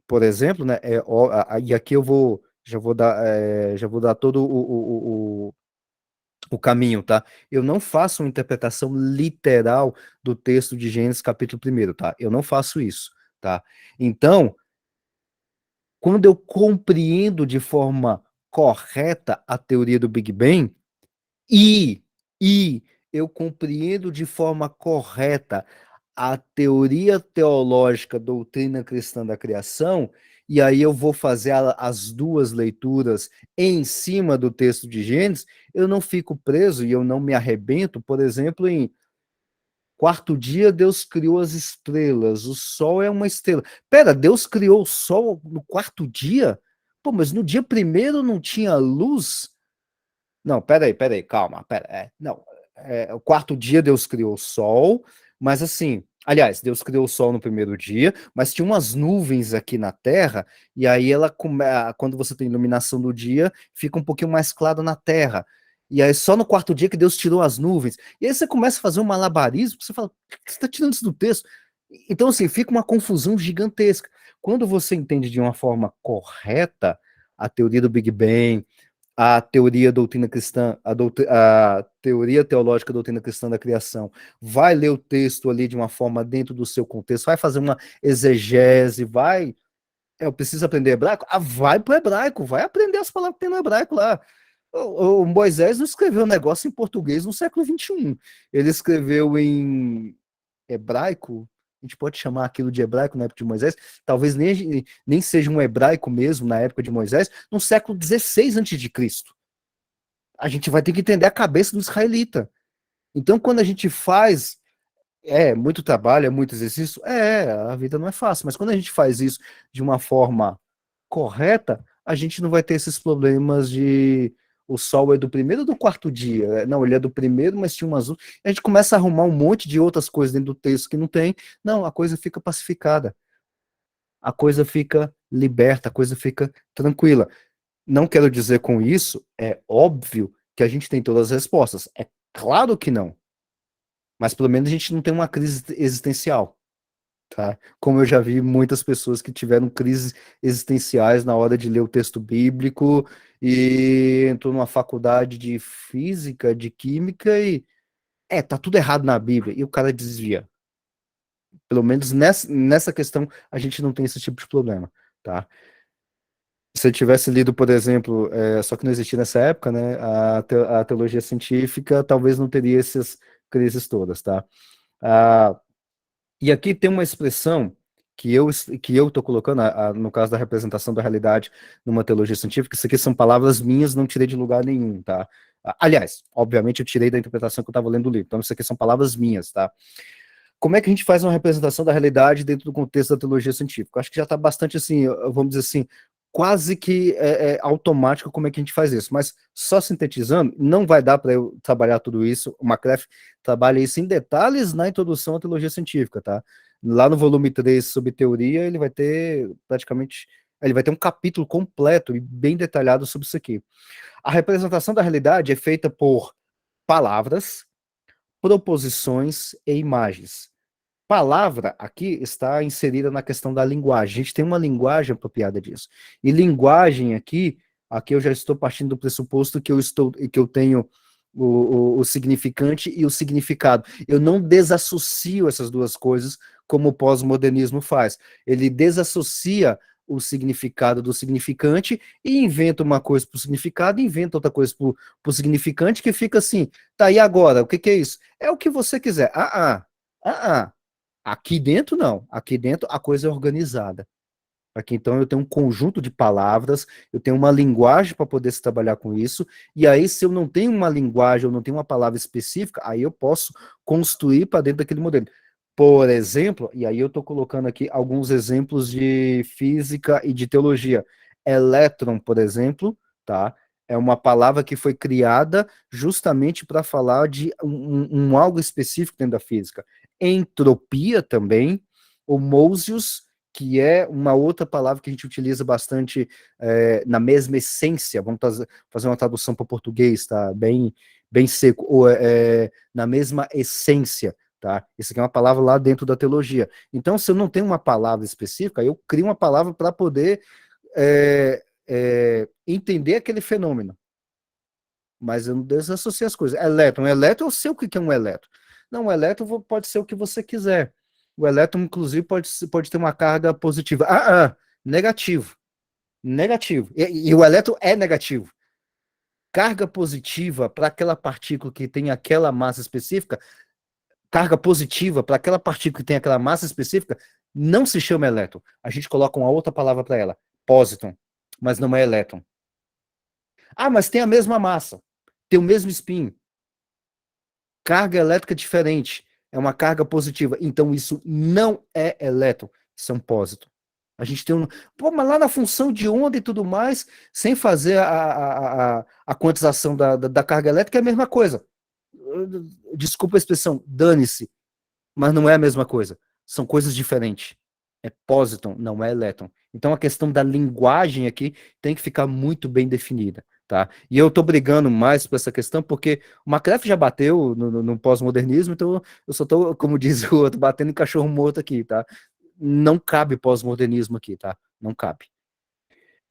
por exemplo, né? E aqui já vou dar todo o caminho, tá? Eu não faço uma interpretação literal do texto de Gênesis capítulo 1, tá? Eu não faço isso, tá? Então, quando eu compreendo de forma correta a teoria do Big Bang, e, e eu compreendo de forma correta a teoria teológica, doutrina cristã da criação, e aí eu vou fazer as duas leituras em cima do texto de Gênesis, eu não fico preso e eu não me arrebento, por exemplo, em quarto dia Deus criou as estrelas, o sol é uma estrela. Pera, Deus criou o sol no quarto dia? Pô, mas no dia primeiro não tinha luz? Não, peraí, calma, não, o quarto dia Deus criou o sol, mas assim, aliás, Deus criou o sol no primeiro dia, mas tinha umas nuvens aqui na Terra, e aí quando você tem iluminação do dia, fica um pouquinho mais claro na Terra. E aí só no quarto dia que Deus tirou as nuvens. E aí você começa a fazer um malabarismo, você fala, por que você está tirando isso do texto? Então, assim, fica uma confusão gigantesca. Quando você entende de uma forma correta a teoria do Big Bang, a teoria doutrina cristã, a teoria teológica doutrina cristã da criação, vai ler o texto ali de uma forma dentro do seu contexto, vai fazer uma exegese, eu preciso aprender hebraico? Vai para o hebraico, vai aprender as palavras que tem no hebraico lá. O Moisés não escreveu um negócio em português no século XXI. Ele escreveu em hebraico, a gente pode chamar aquilo de hebraico na época de Moisés, talvez nem seja um hebraico mesmo na época de Moisés, no século XVI a.C. A gente vai ter que entender a cabeça do israelita. Então, quando a gente faz muito trabalho, é muito exercício, a vida não é fácil, mas quando a gente faz isso de uma forma correta, a gente não vai ter esses problemas de o sol é do primeiro ou do quarto dia? Não, ele é do primeiro, mas tinha um azul. A gente começa a arrumar um monte de outras coisas dentro do texto que não tem. Não, a coisa fica pacificada. A coisa fica liberta, a coisa fica tranquila. Não quero dizer com isso, é óbvio que a gente tem todas as respostas. É claro que não. Mas pelo menos a gente não tem uma crise existencial. Tá? Como eu já vi muitas pessoas que tiveram crises existenciais na hora de ler o texto bíblico e entrou numa faculdade de física, de química e tá tudo errado na Bíblia e o cara desvia. Pelo menos nessa questão a gente não tem esse tipo de problema, tá? Se eu tivesse lido, por exemplo, só que não existia nessa época, né, a teologia científica, talvez não teria essas crises todas, tá? Ah, e aqui tem uma expressão que eu estou colocando, no caso da representação da realidade numa teologia científica, isso aqui são palavras minhas, não tirei de lugar nenhum, tá? Aliás, obviamente eu tirei da interpretação que eu estava lendo o livro, então isso aqui são palavras minhas, tá? Como é que a gente faz uma representação da realidade dentro do contexto da teologia científica? Acho que já está bastante assim, vamos dizer assim, quase que automático como é que a gente faz isso, mas só sintetizando, não vai dar para eu trabalhar tudo isso, o McCraff trabalha isso em detalhes na introdução à teologia científica, tá? Lá no volume 3 sobre teoria, ele vai ter praticamente, ele vai ter um capítulo completo e bem detalhado sobre isso aqui. A representação da realidade é feita por palavras, proposições e imagens. Palavra aqui está inserida na questão da linguagem. A gente tem uma linguagem apropriada disso. E linguagem aqui eu já estou partindo do pressuposto que eu tenho o significante e o significado. Eu não desassocio essas duas coisas como o pós-modernismo faz. Ele desassocia o significado do significante e inventa uma coisa para o significado e inventa outra coisa para o significante que fica assim, tá, e agora? O que é isso? É o que você quiser. Aqui dentro, não. Aqui dentro, a coisa é organizada. Aqui, então, eu tenho um conjunto de palavras, eu tenho uma linguagem para poder se trabalhar com isso, e aí, se eu não tenho uma linguagem, eu não tenho uma palavra específica, aí eu posso construir para dentro daquele modelo. Por exemplo, e aí eu estou colocando aqui alguns exemplos de física e de teologia. Elétron, por exemplo, tá? É uma palavra que foi criada justamente para falar de um algo específico dentro da física. Entropia também, homousios, que é uma outra palavra que a gente utiliza bastante na mesma essência, vamos fazer uma tradução para o português, tá? Bem seco, ou na mesma essência, tá? Isso aqui é uma palavra lá dentro da teologia. Então, se eu não tenho uma palavra específica, eu crio uma palavra para poder entender aquele fenômeno. Mas eu não desassocio as coisas. Elétron, eu sei o que é um elétron. Não, o elétron pode ser o que você quiser. O elétron, inclusive, pode ter uma carga positiva. Negativo. Negativo. E o elétron é negativo. Carga positiva para aquela partícula que tem aquela massa específica, carga positiva para aquela partícula que tem aquela massa específica, não se chama elétron. A gente coloca uma outra palavra para ela, pósitron, mas não é elétron. Mas tem a mesma massa, tem o mesmo spin. Carga elétrica diferente, é uma carga positiva. Então isso não é elétron, isso é um pósitron. A gente tem mas lá na função de onda e tudo mais, sem fazer a quantização da carga elétrica, é a mesma coisa. Desculpa a expressão, dane-se, mas não é a mesma coisa. São coisas diferentes. É pósitron, não é elétron. Então a questão da linguagem aqui tem que ficar muito bem definida, tá? E eu tô brigando mais por essa questão porque o McCraff já bateu no pós-modernismo, então eu só tô, como diz o outro, batendo em cachorro morto aqui, tá? Não cabe pós-modernismo aqui, tá? Não cabe.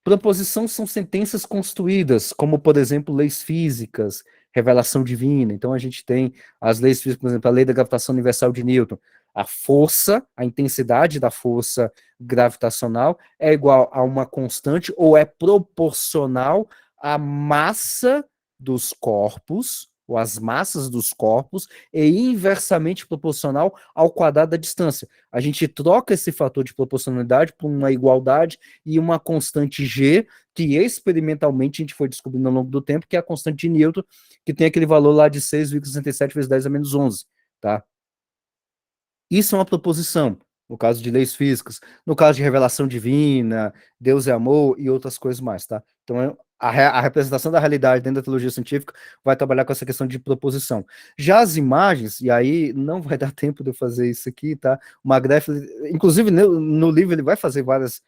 Proposição são sentenças construídas, como, por exemplo, leis físicas, revelação divina. Então, a gente tem as leis físicas, por exemplo, a lei da gravitação universal de Newton. A força, a intensidade da força gravitacional é igual a uma constante ou é proporcional à massa dos corpos, ou às massas dos corpos, e inversamente proporcional ao quadrado da distância. A gente troca esse fator de proporcionalidade por uma igualdade e uma constante G, que experimentalmente a gente foi descobrindo ao longo do tempo, que é a constante de Newton, que tem aquele valor lá de 6,67 vezes 10 a menos 11, tá? Isso é uma proposição, no caso de leis físicas, no caso de revelação divina, Deus é amor e outras coisas mais, tá? Então, a representação da realidade dentro da teologia científica vai trabalhar com essa questão de proposição. Já as imagens, e aí não vai dar tempo de eu fazer isso aqui, tá? O McGrath, inclusive no livro, ele vai fazer várias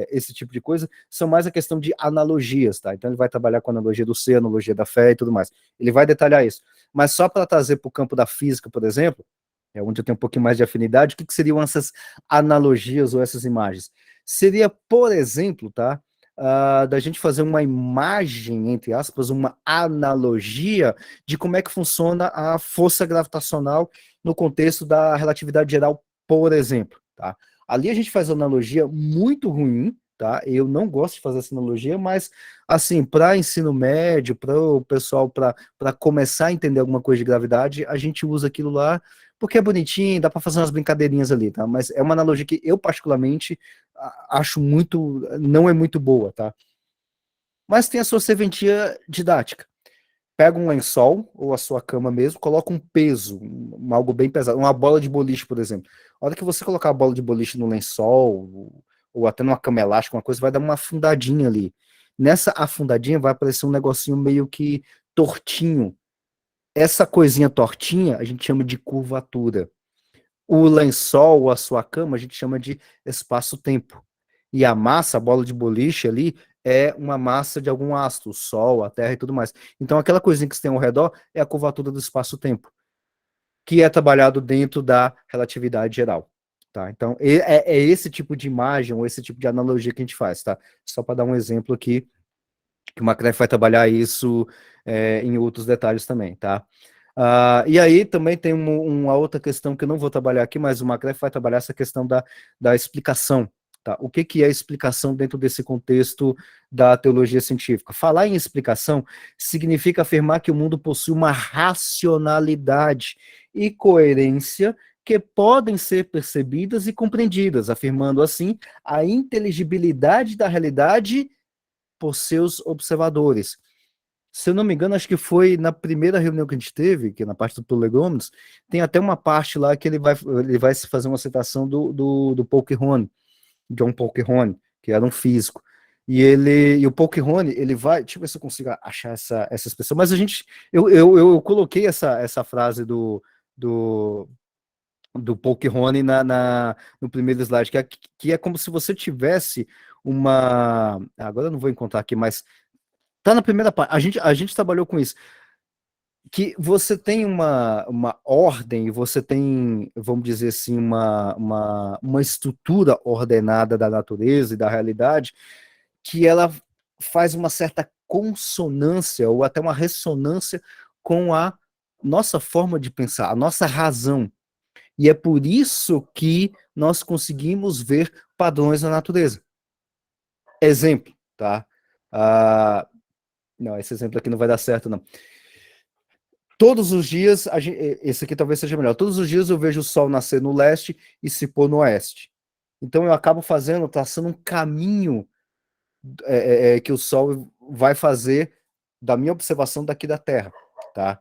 esse tipo de coisa, são mais a questão de analogias, tá? Então ele vai trabalhar com a analogia do ser, analogia da fé e tudo mais. Ele vai detalhar isso. Mas só para trazer para o campo da física, por exemplo, é onde eu tenho um pouquinho mais de afinidade, o que seriam essas analogias ou essas imagens? Seria, por exemplo, tá? Da gente fazer uma imagem, entre aspas, uma analogia de como é que funciona a força gravitacional no contexto da relatividade geral, por exemplo, tá? Ali a gente faz uma analogia muito ruim, tá? Eu não gosto de fazer essa analogia, mas, assim, para ensino médio, para o pessoal, para começar a entender alguma coisa de gravidade, a gente usa aquilo lá porque é bonitinho, dá para fazer umas brincadeirinhas ali, tá? Mas é uma analogia que eu, particularmente, acho muito, não é muito boa, tá? Mas tem a sua serventia didática. Pega um lençol, ou a sua cama mesmo, coloca um peso, algo bem pesado, uma bola de boliche, por exemplo. A hora que você colocar a bola de boliche no lençol, ou até numa cama elástica, uma coisa, vai dar uma afundadinha ali. Nessa afundadinha vai aparecer um negocinho meio que tortinho. Essa coisinha tortinha a gente chama de curvatura. O lençol, a sua cama, a gente chama de espaço-tempo. E a massa, a bola de boliche ali, é uma massa de algum astro, o Sol, a Terra e tudo mais. Então, aquela coisinha que você tem ao redor é a curvatura do espaço-tempo, que é trabalhado dentro da relatividade geral. Tá? Então, é esse tipo de imagem, ou esse tipo de analogia que a gente faz, tá? Só para dar um exemplo aqui, que o Macref vai trabalhar isso em outros detalhes também, tá? E aí também tem uma outra questão que eu não vou trabalhar aqui, mas o Macref vai trabalhar essa questão da explicação. Tá? O que é explicação dentro desse contexto da teologia científica? Falar em explicação significa afirmar que o mundo possui uma racionalidade e coerência que podem ser percebidas e compreendidas, afirmando assim a inteligibilidade da realidade por seus observadores. Se eu não me engano, acho que foi na primeira reunião que a gente teve, que é na parte do Prolegômenos, tem até uma parte lá que ele vai se fazer uma citação do Polkinghorne, John Polkinghorne, que era um físico. E o Polkinghorne, ele vai, deixa eu ver se eu consigo achar essa expressão, mas eu coloquei essa frase do Polkinghorne no primeiro slide, que é como se você tivesse uma, agora eu não vou encontrar aqui, mas tá na primeira parte. A gente trabalhou com isso. Que você tem uma ordem, você tem, vamos dizer assim, uma estrutura ordenada da natureza e da realidade, que ela faz uma certa consonância ou até uma ressonância com a nossa forma de pensar, a nossa razão. E é por isso que nós conseguimos ver padrões na natureza. Exemplo, tá? Não, esse exemplo aqui não vai dar certo, não. Todos os dias, esse aqui talvez seja melhor. Todos os dias eu vejo o sol nascer no leste e se pôr no oeste. Então eu acabo traçando um caminho que o sol vai fazer da minha observação daqui da Terra, tá?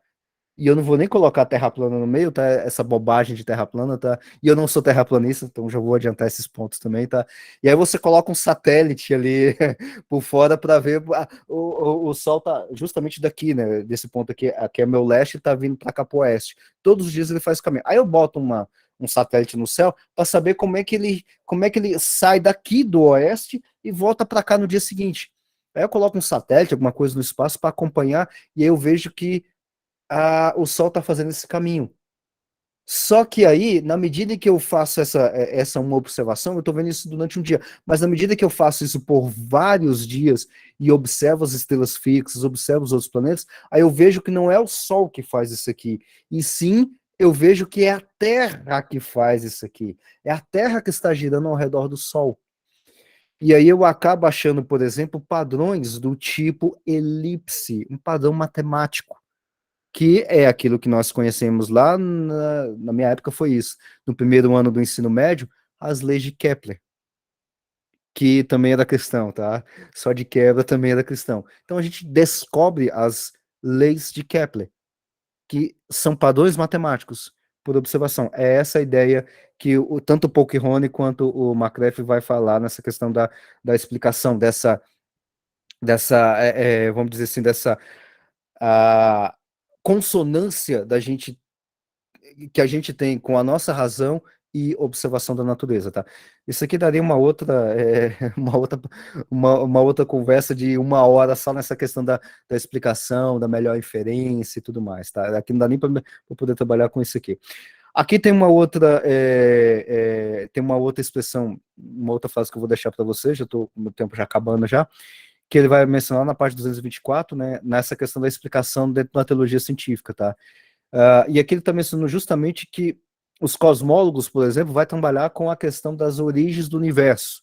E eu não vou nem colocar terra plana no meio, tá? Essa bobagem de terra plana, tá? E eu não sou terraplanista, então já vou adiantar esses pontos também, tá? E aí você coloca um satélite ali por fora para ver o Sol tá justamente daqui, né? Desse ponto aqui é meu leste, tá vindo para cá pro oeste. Todos os dias ele faz o caminho. Aí eu boto um satélite no céu para saber como é que ele sai daqui do oeste e volta para cá no dia seguinte. Aí eu coloco um satélite, alguma coisa no espaço para acompanhar, e aí eu vejo que o Sol está fazendo esse caminho. Só que aí, na medida que eu faço essa uma observação, eu estou vendo isso durante um dia, mas na medida que eu faço isso por vários dias e observo as estrelas fixas, observo os outros planetas, aí eu vejo que não é o Sol que faz isso aqui, e sim eu vejo que é a Terra que faz isso aqui. É a Terra que está girando ao redor do Sol. E aí eu acabo achando, por exemplo, padrões do tipo elipse, um padrão matemático, que é aquilo que nós conhecemos lá, na minha época foi isso, no primeiro ano do ensino médio, as leis de Kepler, que também era cristão, tá? Só de quebra também era cristão. Então a gente descobre as leis de Kepler, que são padrões matemáticos por observação. É essa a ideia que tanto o Polkinghorne quanto o McGrath vai falar nessa questão da explicação, vamos dizer assim, dessa a consonância que a gente tem com a nossa razão e observação da natureza, tá? Isso aqui daria uma outra conversa de 1 hora só nessa questão da explicação, da melhor inferência e tudo mais, tá? Aqui não dá nem para poder trabalhar com isso aqui. Aqui tem tem uma outra expressão, uma outra frase que eu vou deixar para você, já estou com o meu tempo já acabando já, que ele vai mencionar na parte 224, né, nessa questão da explicação dentro da teologia científica, tá? E aqui ele está mencionando justamente que os cosmólogos, por exemplo, vai trabalhar com a questão das origens do universo.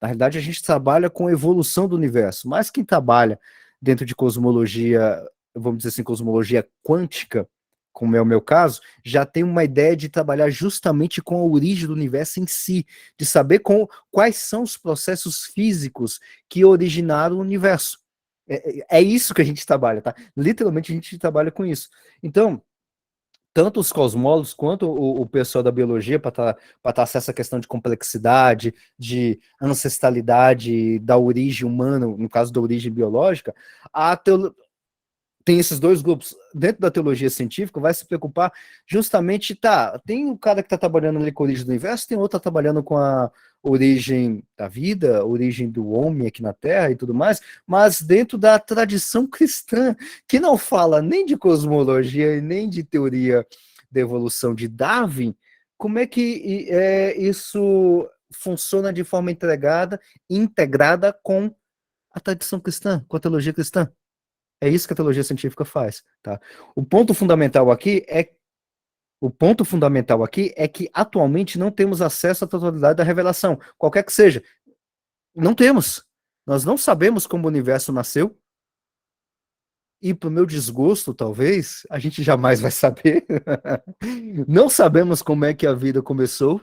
Na realidade, a gente trabalha com a evolução do universo, mas quem trabalha dentro de cosmologia, vamos dizer assim, cosmologia quântica, como é o meu caso, já tem uma ideia de trabalhar justamente com a origem do universo em si, de saber quais são os processos físicos que originaram o universo. É isso que a gente trabalha, tá? Literalmente a gente trabalha com isso. Então, tanto os cosmólogos quanto o pessoal da biologia, para traçar essa questão de complexidade, de ancestralidade da origem humana, no caso da origem biológica, tem esses dois grupos. Dentro da teologia científica, vai se preocupar justamente, tem o cara que está trabalhando ali com a origem do universo, tem outro que está trabalhando com a origem da vida, a origem do homem aqui na Terra e tudo mais, mas dentro da tradição cristã, que não fala nem de cosmologia e nem de teoria da evolução de Darwin, como é que isso funciona de forma integrada com a tradição cristã, com a teologia cristã? É isso que a teologia científica faz, tá? O ponto fundamental aqui é que atualmente não temos acesso à totalidade da revelação, qualquer que seja. Não temos. Nós não sabemos como o universo nasceu. E para o meu desgosto, talvez, a gente jamais vai saber. Não sabemos como é que a vida começou.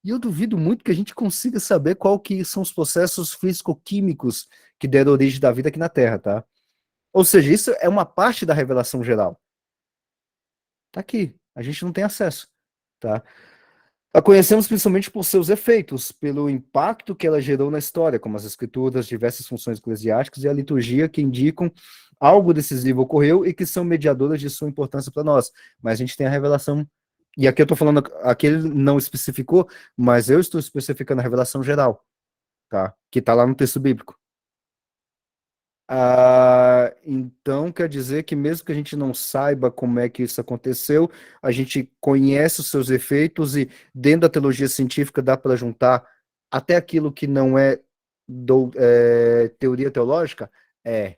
E eu duvido muito que a gente consiga saber qual que são os processos físico-químicos que deram origem da vida aqui na Terra, tá? Ou seja, isso é uma parte da revelação geral. Tá aqui, a gente não tem acesso, tá? A conhecemos principalmente por seus efeitos, pelo impacto que ela gerou na história, como as escrituras, diversas funções eclesiásticas e a liturgia que indicam algo decisivo ocorreu e que são mediadoras de sua importância para nós. Mas a gente tem a revelação, e aqui eu estou falando, aqui ele não especificou, mas eu estou especificando a revelação geral, tá? Que está lá no texto bíblico. Então quer dizer que mesmo que a gente não saiba como é que isso aconteceu, a gente conhece os seus efeitos e dentro da teologia científica dá para juntar até aquilo que não teoria teológica? É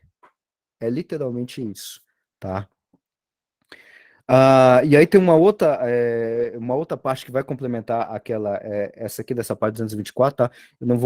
literalmente isso, tá? E aí tem uma outra parte que vai complementar essa aqui dessa parte 224, tá? Eu não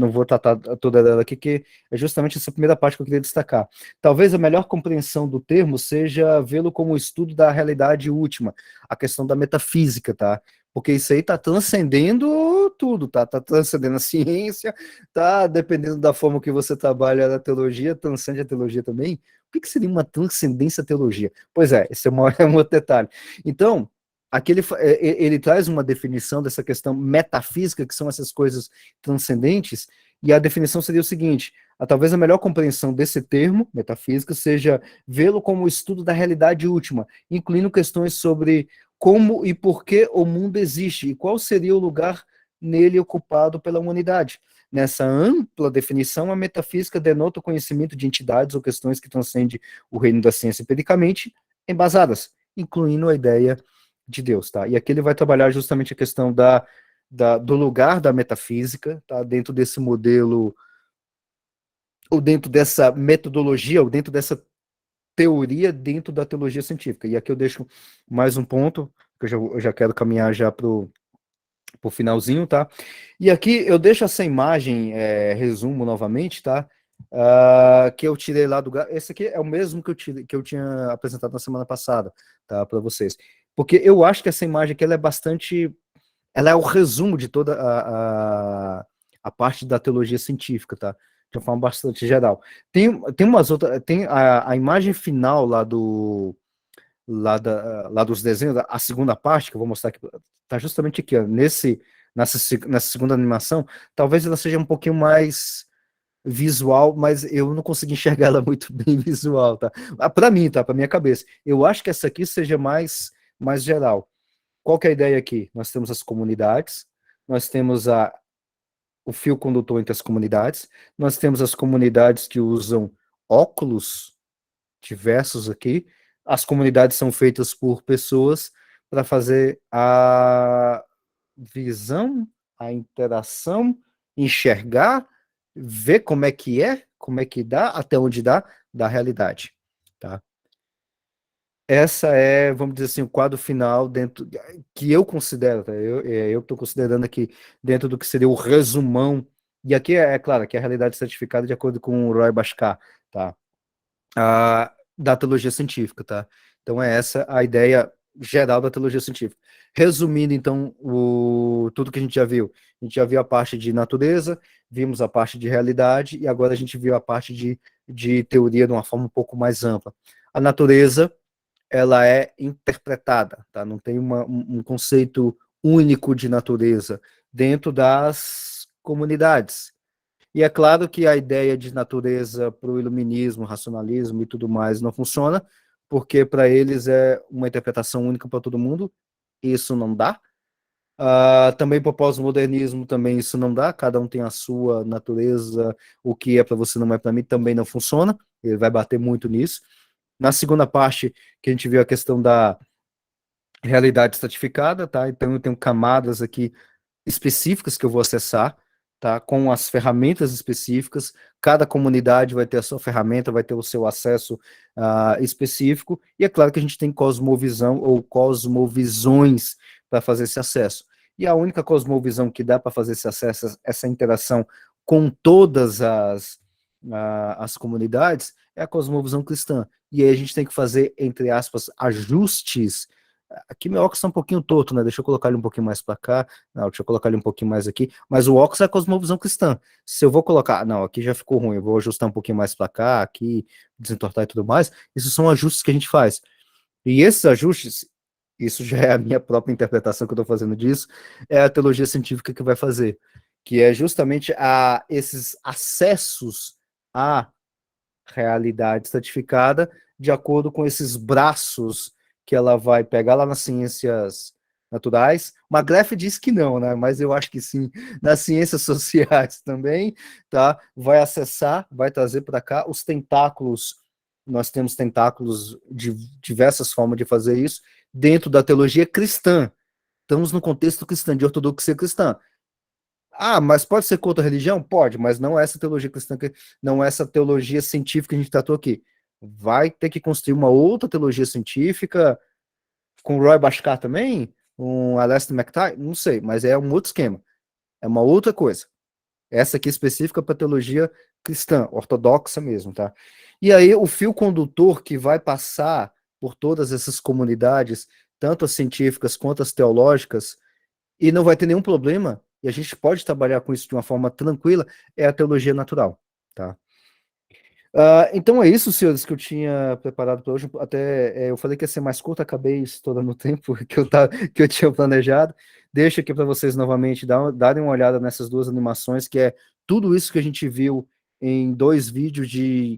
vou tratar toda dela aqui, que é justamente essa primeira parte que eu queria destacar. Talvez a melhor compreensão do termo seja vê-lo como o estudo da realidade última, a questão da metafísica, tá? Porque isso aí tá transcendendo tudo, tá? Tá transcendendo a ciência, tá? Dependendo da forma que você trabalha na teologia, transcende a teologia também. O que seria uma transcendência à teologia? Pois é, esse é um outro detalhe. Então, aqui ele traz uma definição dessa questão metafísica, que são essas coisas transcendentes, e a definição seria o seguinte: talvez a melhor compreensão desse termo, metafísica, seja vê-lo como o estudo da realidade última, incluindo questões sobre como e por que o mundo existe, e qual seria o lugar nele ocupado pela humanidade. Nessa ampla definição, a metafísica denota o conhecimento de entidades ou questões que transcendem o reino da ciência empiricamente embasadas, incluindo a ideia de Deus, tá? E aqui ele vai trabalhar justamente a questão do lugar da metafísica, tá? Dentro desse modelo, ou dentro dessa metodologia, ou dentro dessa teoria dentro da teologia científica. E aqui eu deixo mais um ponto, que eu já quero caminhar já para o finalzinho, tá? E aqui eu deixo essa imagem, resumo novamente, tá? Que eu tirei lá do... Esse aqui é o mesmo que eu tinha apresentado na semana passada, tá? Para vocês. Porque eu acho que essa imagem aqui, ela é bastante... Ela é o resumo de toda a parte da teologia científica, tá? De uma forma bastante geral. Tem umas outras... Tem a imagem final lá dos desenhos, a segunda parte, que eu vou mostrar aqui, tá justamente aqui, ó, nessa segunda animação. Talvez ela seja um pouquinho mais visual, mas eu não consegui enxergar ela muito bem visual, tá? Para mim, tá? Para minha cabeça. Eu acho que essa aqui seja mais geral. Qual que é a ideia aqui? Nós temos as comunidades, nós temos o fio condutor entre as comunidades, nós temos as comunidades que usam óculos diversos aqui, as comunidades são feitas por pessoas para fazer a visão, a interação, enxergar, ver como é que dá, até onde dá, da realidade, tá? Essa é, vamos dizer assim, o quadro final dentro que eu considero, tá? Eu estou considerando aqui dentro do que seria o resumão, e aqui é claro que é a realidade certificada de acordo com o Roy Bhaskar, tá? Da teologia científica, tá? Então é essa a ideia geral da teologia científica. Resumindo, então, tudo que a gente já viu. A gente já viu a parte de natureza, vimos a parte de realidade, e agora a gente viu a parte de teoria de uma forma um pouco mais ampla. A natureza, ela é interpretada, tá? Não tem um conceito único de natureza dentro das comunidades. E é claro que a ideia de natureza para o iluminismo, racionalismo e tudo mais não funciona, porque para eles é uma interpretação única para todo mundo, isso não dá. Também para o pós-modernismo também isso não dá, cada um tem a sua natureza, o que é para você não é para mim, também não funciona, ele vai bater muito nisso. Na segunda parte, que a gente viu a questão da realidade estratificada, tá? Então eu tenho camadas aqui específicas que eu vou acessar, tá? Com as ferramentas específicas. Cada comunidade vai ter a sua ferramenta, vai ter o seu acesso específico. E é claro que a gente tem cosmovisão ou cosmovisões para fazer esse acesso. E a única cosmovisão que dá para fazer esse acesso, essa interação com todas as comunidades, é a cosmovisão cristã. E aí a gente tem que fazer, entre aspas, ajustes. Aqui meu óculos está um pouquinho torto, né? Deixa eu colocar ele um pouquinho mais para cá. Não, deixa eu colocar ele um pouquinho mais aqui. Mas o óculos é a cosmovisão cristã. Se eu vou colocar. Não, aqui já ficou ruim. Eu vou ajustar um pouquinho mais para cá, aqui, desentortar e tudo mais. Isso são ajustes que a gente faz. E esses ajustes, isso já é a minha própria interpretação que eu estou fazendo disso, é a teologia científica que vai fazer. Que é justamente esses acessos à realidade estratificada de acordo com esses braços que ela vai pegar lá nas ciências naturais. McGrath diz que não, né? Mas eu acho que sim. Nas ciências sociais também, tá? Vai acessar, vai trazer para cá os tentáculos. Nós temos tentáculos de diversas formas de fazer isso dentro da teologia cristã. Estamos no contexto cristão, de ortodoxia cristã. Mas pode ser contra a religião? Pode, mas não é essa teologia cristã, não é essa teologia científica que a gente tratou aqui. Vai ter que construir uma outra teologia científica, com Roy Bhaskar também, com Aleister McTighe, não sei, mas é um outro esquema, é uma outra coisa. Essa aqui é específica para teologia cristã, ortodoxa mesmo, tá? E aí o fio condutor que vai passar por todas essas comunidades, tanto as científicas quanto as teológicas, e não vai ter nenhum problema, e a gente pode trabalhar com isso de uma forma tranquila, é a teologia natural, tá? Então é isso, senhores, que eu tinha preparado para hoje. Até eu falei que ia ser mais curto, acabei estourando o tempo que eu tinha planejado. Deixo aqui para vocês novamente darem uma olhada nessas duas animações, que é tudo isso que a gente viu em 2 vídeos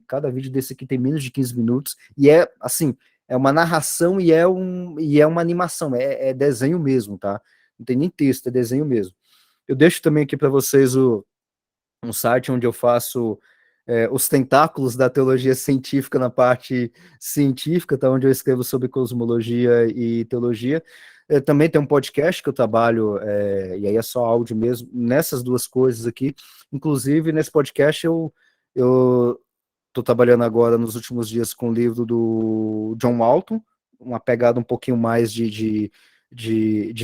cada vídeo desse aqui tem menos de 15 minutos, e é assim, é uma narração e é uma animação, é desenho mesmo, tá? Não tem nem texto, é desenho mesmo. Eu deixo também aqui para vocês um site onde eu faço os tentáculos da teologia científica na parte científica, tá, onde eu escrevo sobre cosmologia e teologia. Também tem um podcast que eu trabalho, e aí é só áudio mesmo, nessas duas coisas aqui. Inclusive, nesse podcast eu estou trabalhando agora nos últimos dias com o livro do John Walton, uma pegada um pouquinho mais de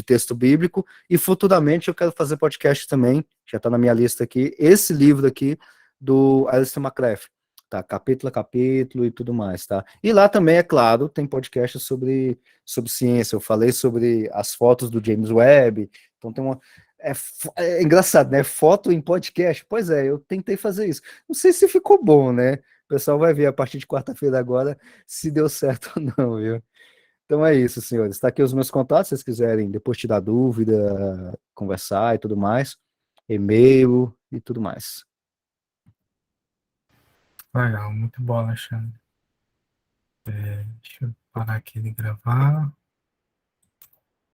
texto bíblico, e futuramente eu quero fazer podcast também, já está na minha lista aqui, esse livro aqui do Aleister McGrath, tá? Capítulo a capítulo e tudo mais, tá? E lá também, é claro, tem podcast sobre ciência, eu falei sobre as fotos do James Webb, então tem uma... É engraçado, né? Foto em podcast. Pois é, eu tentei fazer isso. Não sei se ficou bom, né? O pessoal vai ver a partir de quarta-feira agora se deu certo ou não, viu? Então é isso, senhores. Está aqui os meus contatos, se vocês quiserem depois tirar dúvida, conversar e tudo mais. E-mail e tudo mais. Legal, muito bom, Alexandre. Deixa eu parar aqui de gravar.